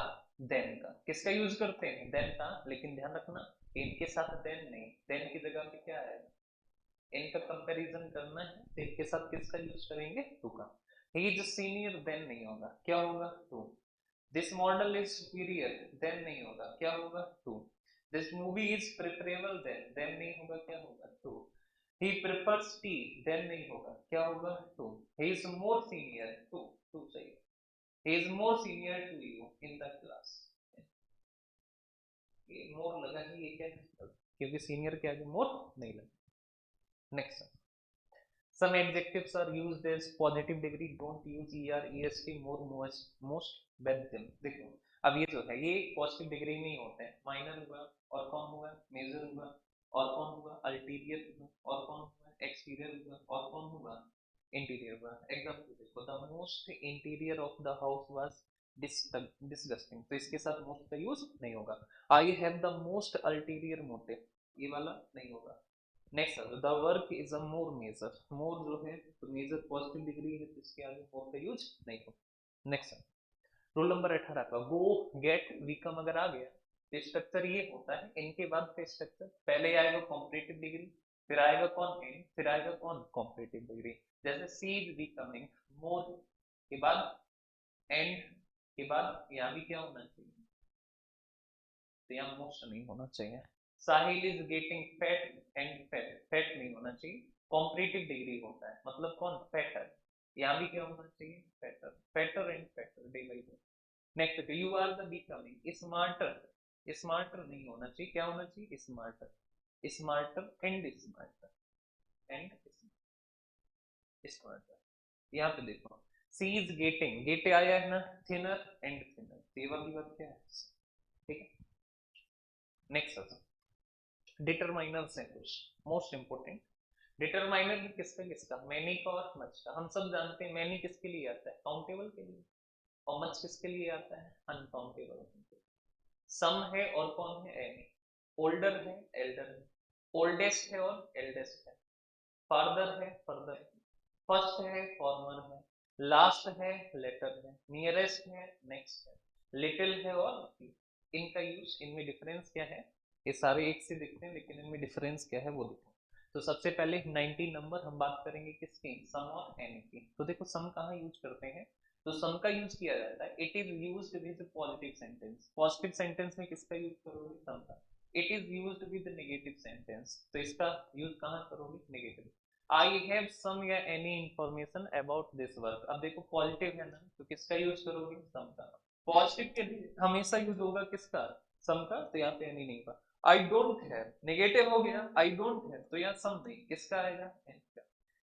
Speaker 1: देन का। किसका यूज करते हैं, देन का, लेकिन ध्यान रखना इनके साथ देन नहीं, देन की जगह पे क्या है, इनका कंपैरिजन करना है तो इनके साथ किसका यूज करेंगे, टू का। ही इज सीनियर, देन नहीं होगा, क्या होगा, to. This model is superior, than नहीं होगा, क्या होगा, to. This movie is preferable, than नहीं होगा, क्या होगा, to. He prefers tea, than नहीं होगा, क्या होगा, to. He is more senior, to, to सही। He is more senior to you in the class, ये मोर लगा ही, ये क्या है, क्योंकि सीनियर के आगे मोर नहीं लगा। Next, some adjectives are used as positive degree, don't use ER, EST, more, most with them। देखो अब ये जो है ये पॉजिटिव डिग्री में ही होते हैं। माइनर हुआ, और कौन हुआ, मेजर हुआ, और कौन हुआ, अल्टीरियर हुआ, और कौन हुआ, एक्सटीरियर हुआ, और कौन हुआ, इंटीरियर हुआ। एग्जाम्पल देखो, the most interior of the house was disgusting, तो इसके साथ मोस्ट का यूज नहीं होगा। I have the most ulterior motive, ये वाला नहीं होगा। Next, the work is a more major, more जो है तो मेजर पॉजिटिव डिग्री है तो इसके आगे मोर का यूज नहीं होगा। नेक्स्ट, रूल नंबर 18 का गो गेट वीकम अगर आ गया तो स्ट्रक्चर ये होता है, इनके बाद का स्ट्रक्चर पहले आएगा कॉम्परेटिव डिग्री, फिर आएगा कौन एंड, फिर आएगा कौन कॉम्परेटिव डिग्री। जैसे सी इज बिकमिंग मोर के बाद एंड के बाद यहाँ भी क्या होना चाहिए, तो यहाँ मोस्ट नहीं होना चाहिए। Sahil is getting fat and fat, fat नहीं होना चाहिए, कॉम्परेटिव डिग्री होता है मतलब कौन फैटर, यहाँ भी क्या होना चाहिए fatter, fatter and fatter divide. Next you are the becoming smarter, smarter नहीं होना चाहिए, क्या होना चाहिए smarter, smarter and smarter and smarter. यहाँ पे देखो सी इज गेटिंग, गेट आया है ना, थिनर एंड थिनर, ये वाली बात क्या है, ठीक है। नेक्स्ट डिटरमाइनर्स हैं कुछ मोस्ट इंपोर्टेंट। डिटरमाइनर भी किसका किसका, मैनी का और मच का। हम सब जानते हैं मैनी किसके लिए आता है काउंटेबल के लिए, और मच किसके लिए आता है अनकाउंटेबल। सम है और कौन है एनी, ओल्डर है एल्डर है, ओल्डेस्ट है और एल्डेस्ट है, फार्दर है फर्दर है, फर्स्ट है फॉर्मर है, लास्ट है लेटर है, नियरेस्ट है नेक्स्ट है, लिटिल है और few। इनका यूज, इनमें डिफरेंस क्या है, ये सारे एक से दिखते हैं लेकिन इनमें डिफरेंस क्या है वो देखो। तो सबसे पहले 19 नंबर हम बात करेंगे किसकी, सम और एन की। तो देखो सम कहाँ यूज करते हैं, तो सम का यूज किया जाता है, it is used with positive sentence. Positive sentence में किसका यूज करोगे सम का। It is used with negative sentence, तो इसका यूज कहाँ करोगे नेगेटिव। आई हैव सम या any information about this work, अब देखो पॉजिटिव है ना तो किसका यूज करोगे सम का। पॉजिटिव के लिए हमेशा यूज होगा किसका सम का, तो यहाँ पे एनी नहीं होगा। आई डोंट हैव नेगेटिव हो गया, आई डोंट हैव तो यहाँ सम नहीं, किसका आएगा एनी का।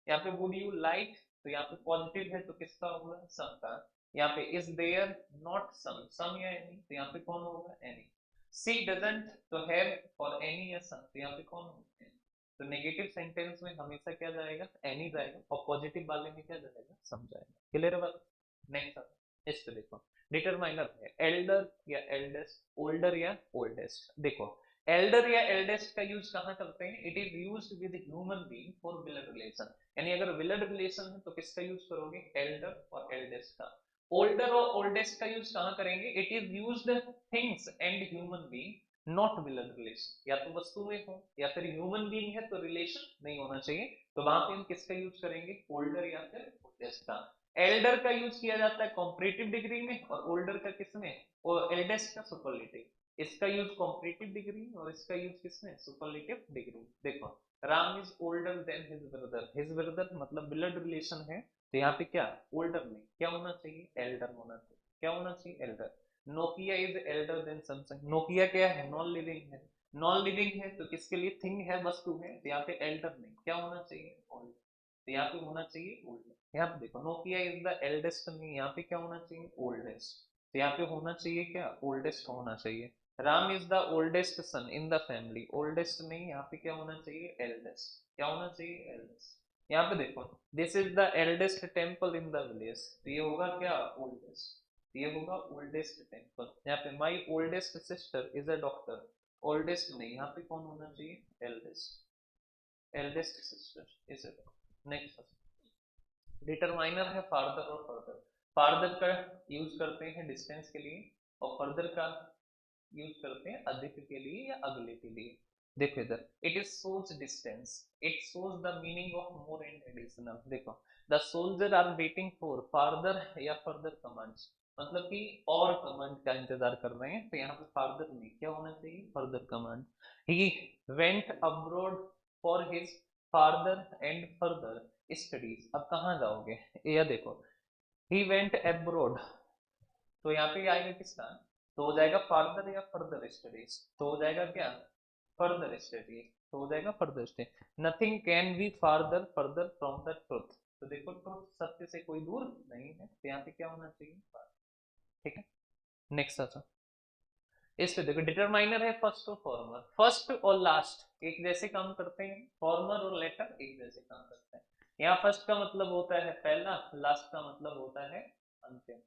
Speaker 1: यहाँ पे वुड यू लाइक, तो यहाँ पे पॉजिटिव है तो किसका होगा सम का। यहाँ पे इज देयर नॉट सम, सम या एनी तो यहाँ पे कौन होगा एनी। सी डजंट तो हैव और एनी या सम तो यहाँ पे कौन होगा एनी। तो नेगेटिव सेंटेंस में हमेशा क्या जाएगा एनी जाएगा, और पॉजिटिव वाले में क्या जाएगा सम जाएगा। क्लियर है बात। नेक्स्ट इस पे देखो डिटरमाइनर है एल्डर या एल्डेस्ट, ओल्डर या ओल्डेस्ट। देखो एल्डर या एल्डेस्ट का यूज कहाँ करते हैं, it is used with human being for blood relation, यानी अगर ब्लड रिलेशन है तो किसका यूज करोगे एल्डर और एल्डेस्ट का। ओल्डर और ओल्डेस्ट का यूज कहाँ करेंगे, it is used things and human being not blood relation, या तो वस्तु में हो या फिर ह्यूमन बीइंग है तो रिलेशन नहीं होना चाहिए, तो वहां पे हम किसका यूज करेंगे ओल्डर या फिर ओल्डेस्ट का। एल्डर का यूज किया जाता है कॉम्परेटिव डिग्री में, और ओल्डर का किसमें, और एल्डेस्ट का सुपरलेटिव। इसका यूज कॉम्परेटिव डिग्री और इसका यूज किसमें सुपरलेटिव डिग्री। देखो Ram is older than his brother, his brother मतलब ब्लड रिलेशन है, तो यहाँ पे क्या ओल्डर में क्या होना चाहिए एल्डर होना चाहिए, क्या होना चाहिए elder. Nokia is elder than Samsung, Nokia क्या है नॉन लिविंग है, नॉन लिविंग है तो किसके लिए थिंग है वस्तु है, तो यहाँ पे एल्डर नहीं क्या होना चाहिए ओल्डर, तो यहाँ पे होना चाहिए ओल्डर। यहाँ पे देखो नोकिया इज द एल्डेस्ट नहीं, यहाँ पे क्या होना चाहिए ओल्डेस्ट, तो यहाँ पे होना चाहिए क्या ओल्डेस्ट होना चाहिए। Ram is the oldest son in the family, oldest नहीं यहाँ पे क्या होना चाहिए एल्डेस्ट, क्या होना चाहिए एल्डेस्ट। यहाँ पे देखो this is the eldest temple in the village, तो ये होगा क्या ओल्डेस्ट, ये होगा ओल्डेस्ट टेम्पल। यहाँ पे माई oldest sister is a doctor, oldest नहीं यहाँ पे कौन होना चाहिए eldest, eldest sister is a doctor. Next determiner है फार्दर और फर्दर, फार्दर का यूज करते हैं डिस्टेंस के लिए और फर्दर का यूज करते हैं अधिक के लिए या अगले के लिए। देखो इधर it is shows distance, it shows the meaning of more and additional. देखो the soldier are waiting for farther या फर्दर कमांड्स, मतलब कि और कमांड का इंतजार कर रहे हैं, तो यहाँ पे फार्दर नहीं क्या होना चाहिए further command. He went abroad for his farther and further studies, अब कहाँ जाओगे, या देखो ही वेंट अब्रॉड तो यहाँ पे आएगा किसका, तो हो जाएगा फार्दर या फर्दर स्टडीज, तो हो जाएगा क्या फर्दर स्टडी, तो हो जाएगा further study. Nothing can be farther further from the truth, तो देखो ट्रुथ सत्य से कोई दूर नहीं है, तो यहाँ पे क्या होना चाहिए, ठीक है। नेक्स्ट आता इस पे देखो डिटरमाइनर है फर्स्ट और फॉर्मर, फर्स्ट और लास्ट एक जैसे काम करते हैं, फॉर्मर और लेटर एक जैसे काम करते हैं। यहाँ फर्स्ट का मतलब होता है पहला, लास्ट का मतलब होता है अंतिम,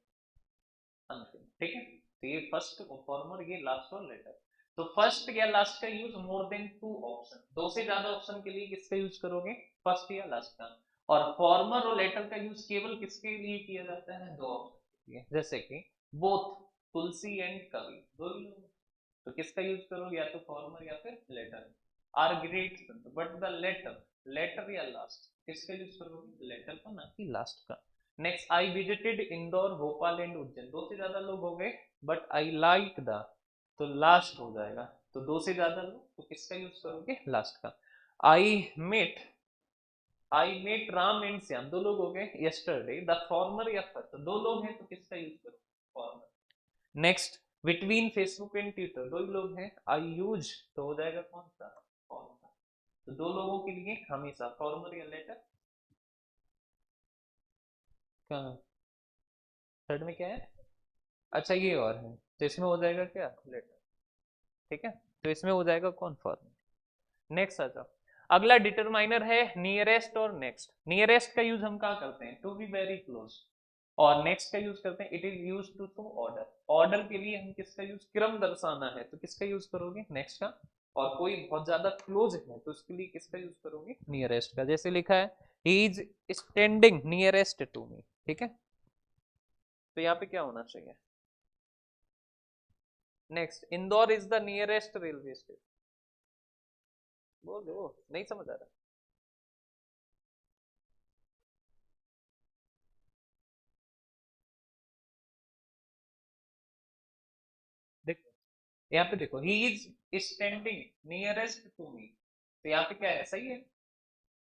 Speaker 1: अंतिम, ठीक है। तो ये फर्स्ट और फॉर्मर, ये लास्ट और लेटर। तो फर्स्ट या लास्ट का use more than two option, दो से ज्यादा ऑप्शन के लिए किसका यूज करोगे फर्स्ट या लास्ट का। और फॉर्मर और लेटर का यूज केवल किसके लिए किया जाता है दो ऑप्शन के लिए, जैसे कि बोथ तुलसी एंड कवि, दो ही लोग, तो किसका यूज करोगे, या तो फॉर्मर या फिर letter. Are great Sant, but the letter, letter या लास्ट, किसका यूज करोगे, लेटर का, ना कि लास्ट का। Next, I visited Indore, Bhopal and Ujjain, दो से ज्यादा लोग हो गए, बट आई लाइक द, तो लास्ट हो जाएगा, तो दो से ज्यादा लोग, तो किसका यूज करोगे, लास्ट का। I met, I met Ram and Shyam, दो लोग हो गए, यस्टरडे, द फॉर्मर या फर्स्ट, दो लोग हैं तो किसका यूज करो, former. Next, between Facebook and Twitter, दो ही लोग हैं, आई यूज, तो हो जाएगा कौन सा, फॉर्मर। तो दो लोगों के लिए हमेशा फॉर्मर या लेटर। कहाँ, थर्ड में क्या है, अच्छा ये और है, तो इसमें हो जाएगा क्या, लेटर। ठीक है, तो इसमें हो जाएगा कौन, फॉर्मर। नेक्स्ट आ जाओ, अगला डिटरमाइनर है नियरेस्ट और नेक्स्ट। नियरेस्ट का यूज हम कहाँ करते हैं, टू बी वेरी क्लोज, और नेक्स्ट का यूज करते हैं, it is use to show order. Order के लिए हम किसका यूज, क्रम दर्शाना है तो किसका यूज करोगे, नेक्स्ट का। और कोई बहुत ज्यादा क्लोज है तो उसके लिए किसका यूज करोगे, नियरेस्ट का। जैसे लिखा है, he is standing nearest to me, ठीक है, तो यहाँ पे क्या होना चाहिए, next, Indore is the nearest railway station, बोलो, नहीं समझ आ रहा। देखो, यहाँ पे देखो, he is standing nearest to me, तो यहाँ पे क्या है, सही है,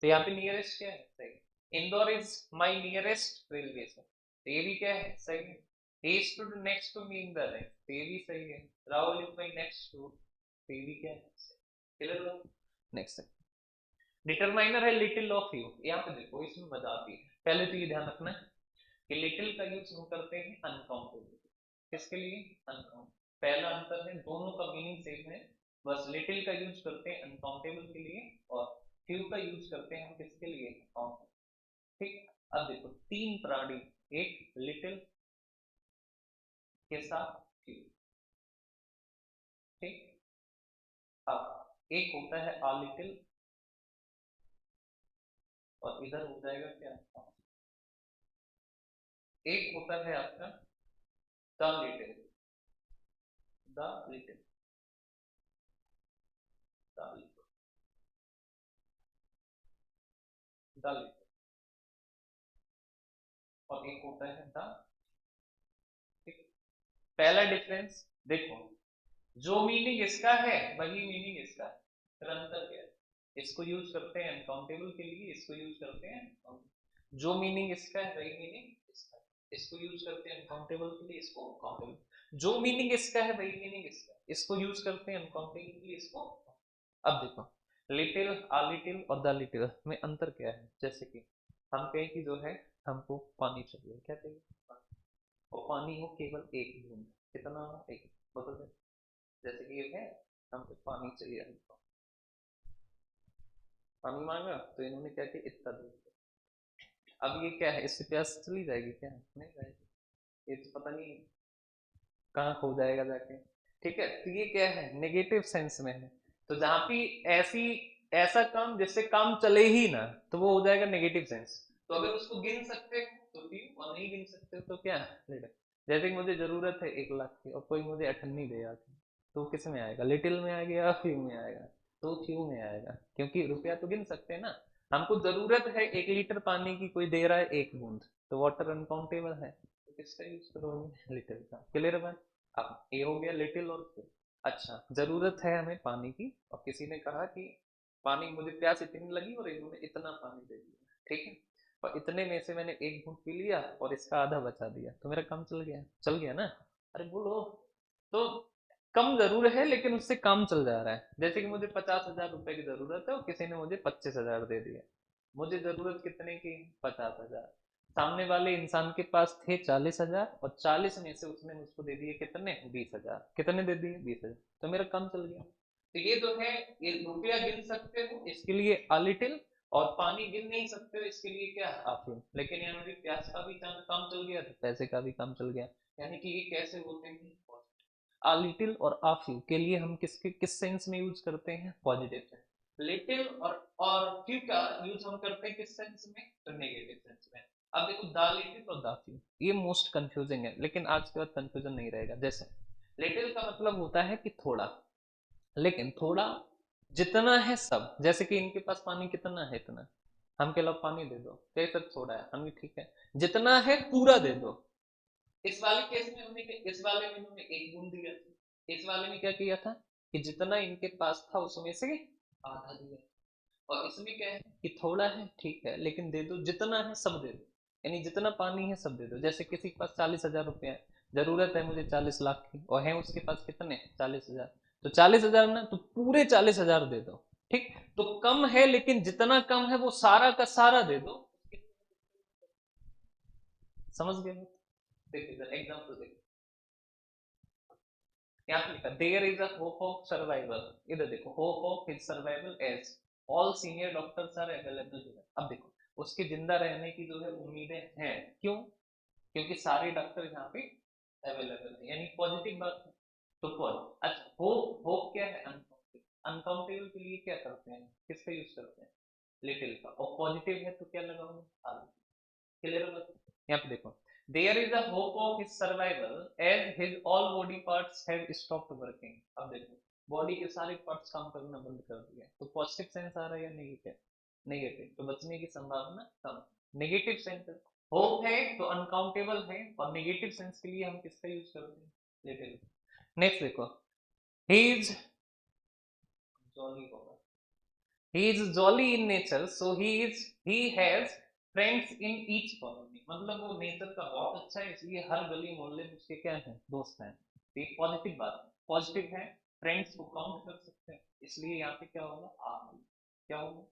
Speaker 1: तो यहाँ पे नियरेस्ट क्या है, सही। Indore is my nearest railway station, तो ये भी क्या है, सही है। He stood next to me in the line, तो ये भी सही है। Rahul is my next to, तो ये भी क्या है, क्लियर हो। नेक्स्ट डिटरमाइनर है लिटिल ऑफ यू, यहाँ पे देखो इसमें मजा आती है, पहले तो ये ध्यान रखना है कि लिटिल का यूज हम करते हैं अनकाउंटेबल, किसके लिए, अनकाउंट। पहला अंतर है, दोनों का मीनिंग सेम है, बस लिटिल का यूज करते हैं अनकाउंटेबल के लिए, और फ्यू का यूज करते हैं हम किसके लिए, काउंटेबल। ठीक, अब देखो तीन प्राणी, एक लिटिल के साथ फ्यू, ठीक, अब एक होता है आ लिटिल, और इधर हो जाएगा क्या, एक होता है आपका the little, the little, the little, the little, और एक होता है द, ठीक। पहला डिफरेंस देखो, जो मीनिंग इसका है वही मीनिंग इसका है, फिर अंतर क्या है, इसको यूज करते हैं अनकाउंटेबल के लिए, इसको यूज करते हैं uncountable। जो मीनिंग इसका है वही मीनिंग इसका है, इसको यूज करते हैं अनकाउंटेबल के लिए, इसको काउंटेबल। जो मीनिंग इसका है वही मीनिंग इसका है, इसको यूज करते हैं अनकाउंटेबल के लिए, इसको। अब देखो, लिटिल, आ लिटिल और द लिटिल में अंतर क्या है, जैसे कि हम कहें कि जो है हमको पानी चाहिए, क्या चाहिए, और पानी हो केवल एक बूंद, कितना हो, एक, बदल दे, जैसे कि ये है, हमको पानी चाहिए, हमको पानी मांगा तो इन्होंने क्या किया, इतना दे दिया। अब ये क्या है, इससे प्यास चली जाएगी क्या, नहीं जाएगी, ये तो पता नहीं कहाँ खो जाएगा जाके। ठीक है, तो ये क्या है, नेगेटिव सेंस में है, तो जहां भी ऐसी, ऐसा काम जिससे काम चले ही ना, तो वो हो जाएगा नेगेटिव सेंस। तो अगर उसको गिन सकते हो तो ठीक, और नहीं गिन सकते हो तो क्या, लिटिल। जैसे कि मुझे जरूरत है 1 लाख की और कोई मुझे अठन्नी दे आके, तो किस में आएगा, लिटिल में आएगा या फ्यू में आएगा, तो फ्यू में आएगा, क्योंकि रुपया तो गिन सकते हैं ना। हमको जरूरत है 1 लीटर पानी की, कोई दे रहा है 1 बूंद, तो वाटर अनकाउंटेबल है, तो किसका यूज करोगे, लिटिल का। क्लियर है। अब ये हो गया लिटिल और फिर, अच्छा जरूरत है हमें पानी की, और किसी ने कहा कि पानी, मुझे प्यास इतनी लगी और इन्होंने इतना पानी दे दिया, ठीक है, और इतने में से मैंने एक घूंट पी लिया और इसका आधा बचा दिया, तो मेरा काम चल गया ना। अरे बोलो, तो कम जरूर है लेकिन उससे काम चल जा रहा है। जैसे कि मुझे 50,000 रुपए की जरूरत है और किसी ने मुझे 25,000 दे दिया, मुझे जरूरत कितने की, 50,000, सामने वाले इंसान के पास थे 40,000, और 40 में से उसने मुझको दे दिए कितने, 20,000, कितने दे दिए, 20,000, तो मेरा काम चल गया। तो ये जो है, ये रुपया गिन सकते हो इसके लिए अलिटिल, और पानी गिन नहीं सकते हो इसके लिए क्या, आफिल। लेकिन यहाँ भी प्यास का भी काम चल गया तो पैसे का भी काम चल गया। यानी कि ये कैसे होते हैं, आ लिटिल और आ फ्यू के लिए हम किस सेंस में यूज करते हैं, पॉजिटिव सेंस। लिटिल और फ्यू का यूज हम करते हैं किस सेंस में, तो नेगेटिव सेंस में। अब देखो द लिटिल और द फ्यू, ये मोस्ट कंफ्यूजिंग है, लेकिन आज के बाद कंफ्यूजन नहीं रहेगा। जैसे लिटिल का मतलब होता है कि थोड़ा, लेकिन थोड़ा जितना है सब, जैसे कि इनके पास पानी कितना है, इतना, हम कह लो पानी दे दो, तो ये सब थोड़ा है, हम भी ठीक है, जितना है पूरा दे दो। इस वाले केस में हमने इस वाले में उन्होंने एक बूंद दिया था, इस वाले में क्या किया था कि जितना इनके पास था उसमें से आधा दिया। और इसमें क्या है कि थोड़ा है ठीक है, लेकिन दे दो, जितना है सब दे दो, यानी जितना पानी है सब दे दो। जैसे किसी के पास 40,000 रुपया है, जरूरत है मुझे 40 लाख की, और है उसके पास कितने 40,000, तो 40,000 ना, तो पूरे 40,000 दे दो। ठीक, तो कम है लेकिन जितना कम है वो सारा का सारा दे दो। समझ गए? देखिए एग्जाम्पल देखिए, यहाँ पे लिखा there is a hope of survival, इधर देखो hope of his survival as all senior doctors are available here. अब देखो उसके जिंदा रहने की जो है उम्मीदें हैं, क्यों? क्योंकि सारे डॉक्टर यहाँ पे अवेलेबल है, यानी पॉजिटिव बात है। तो अच्छा होप, होप क्या है? अनकाउंटेबल। अनकाउंटेबल के लिए क्या करते हैं, किसका यूज करते हैं? लिटिल का। और पॉजिटिव है तो क्या लगाओगे? आलू। क्लियर होगा? यहाँ पे देखो there is a hope of his survival as his all body parts have stopped working. अब देखो बॉडी के सारे पार्ट्स काम करना बंद कर दिया, तो पॉजिटिव सेंस आ रहा है या नेगेटिव? नेगेटिव, तो बचने की संभावना कम। नेगेटिव सेंस होप है तो अनकाउंटेबल है, और नेगेटिव सेंस के लिए हम किसका यूज करते हैं? लिटिल। नेक्स्ट देखो ही इज जॉली होगा, he is jolly in nature so he has friends in each colony, मतलब वो नेचर का बहुत अच्छा है इसलिए हर गली मोहल्ले में उसके क्या है, दोस्त हैं। तो एक पॉजिटिव बात है, पॉजिटिव है, फ्रेंड्स को काउंट कर सकते हैं, इसलिए यहाँ पे क्या होगा? आ, क्या होगा?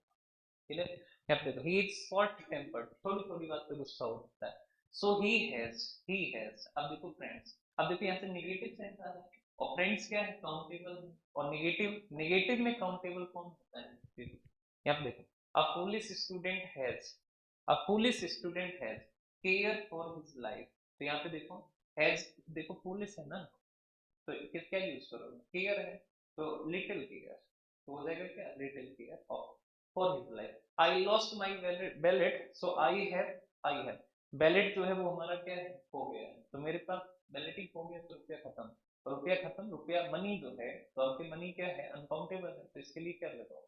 Speaker 1: क्लियर? यहाँ पे देखो ही इज शॉर्ट टेम्पर्ड, थोड़ी थोड़ी बात पे गुस्सा हो सकता है। सो ही हैज, अब देखो फ्रेंड्स, अब देखो यहाँ से नेगेटिव सेंस आ रहा है, और फ्रेंड्स क्या है? काउंटेबल है, और नेगेटिव, नेगेटिव में काउंटेबल कौन होता है? यहाँ पे देखो a foolish student has, a foolish student has care for his life. तो यहाँ पे देखो हैज, देखो फूलिश है ना, तो किस क्या यूज करोगे? केयर है, तो लिटिल केयर, तो हो जाएगा क्या? Little care of for his life. I lost my ballot so I have ballot जो है वो हमारा क्या है? हो गया है, तो मेरे पास बैलेटिंग हो गया तो रुपया खत्म, तो रुपया खत्म, रुपया मनी जो है, तो आपकी मनी क्या है? अनकाउंटेबल है, तो इसके लिए क्या लगाओ?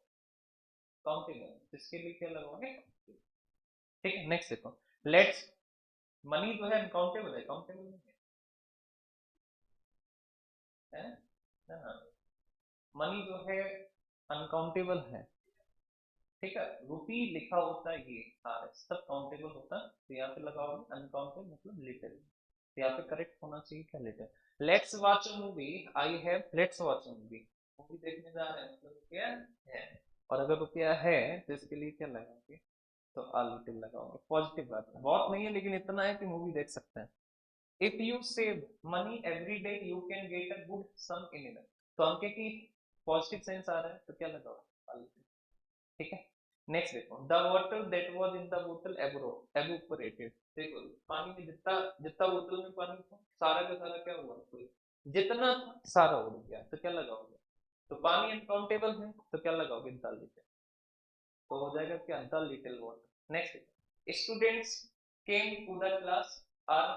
Speaker 1: काउंटेबल, तो इसके लिए क्या लगाओगे? ठीक है। नेक्स्ट देखो लेट्स, मनी जो है अनकाउंटेबल है, काउंटेबल नहीं है, है? मनी जो है अनकाउंटेबल है, ठीक है, रुपी लिखा होता है ये आर एस, तब काउंटेबल होता है, तो यहाँ पे लगाओगे अनकाउंटेबल मतलब लिटिल, तो यहाँ पे करेक्ट होना चाहिए क्या? Little. Let's watch a movie, I have, let's watch a movie, movie देखने जा रहे हैं मतलब रुपया है, और अगर रुपया है तो इसके लिए क्या लगाओगे? तो आ लिटिल लगाओगे, पॉजिटिव बात है, बहुत नहीं है लेकिन इतना है कि मूवी देख सकते हैं। If you save money every day you can get a good sum in enough, तो हम की पॉजिटिव सेंस आ रहा है तो क्या लगाओ? ठीक है। नेक्स्ट देखो the water that was in the बोतल एवोपरेटेड, देखो पानी में जितना, जितना बोतल में पानी था सारा का सारा क्या हुआ? जितना था सारा उड़ गया, तो क्या लगाओगे? तो पानी अनकाउंटेबल है, तो क्या लगाओगे? द लिटिल, तो हो जाएगा क्या? The little water. Next students came to the class or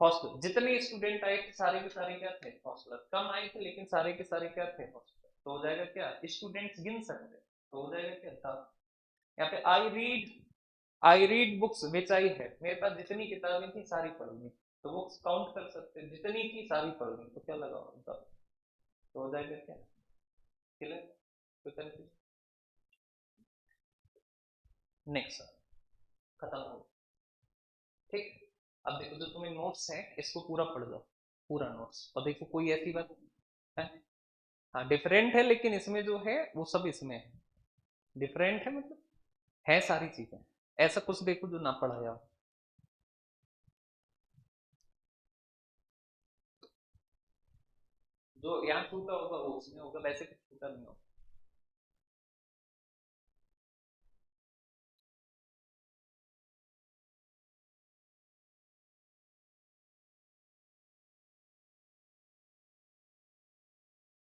Speaker 1: hostel, जितने स्टूडेंट आए थे सारे के सारे क्या थे? हॉस्टलर। कम आए थे लेकिन सारे के सारे क्या थे? हॉस्टलर, तो हो जाएगा क्या? स्टूडेंट्स गिन सकते हैं, तो हो जाएगा क्या? था। यहाँ पे आई रीड बुक्स विच आई है, मेरे पास जितनी किताबें थी सारी पढ़ ली, तो बुक्स काउंट कर सकते हैं, जितनी थी सारी पढ़ ली, तो क्या लगाओ? तो हो जाएगा क्या? क्लियर? तो करेक्ट। नेक्स्ट खत्म हो, ठीक। अब देखो जो तुम्हें नोट्स है इसको पूरा पढ़ लो, पूरा नोट्स, और देखो कोई ऐसी बात है, हाँ डिफरेंट है लेकिन इसमें जो है वो सब इसमें है, डिफरेंट है मतलब है सारी चीजें, ऐसा कुछ देखो जो ना पढ़ाया हो। जो यहाँ छूटा होगा वो उसमें होगा, वैसे कुछ छूटा नहीं होगा।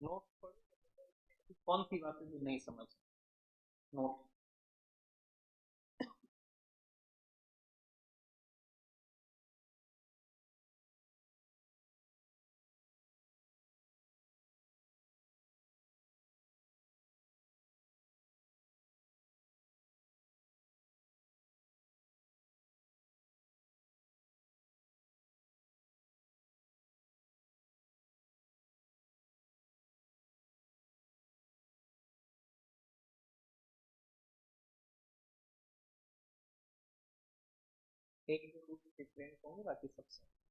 Speaker 1: नोट पढ़ो, कौन सी बातें जो नहीं समझ, नोट एक दो रूट डिफरेंट होंगे, बाकी सब सेम।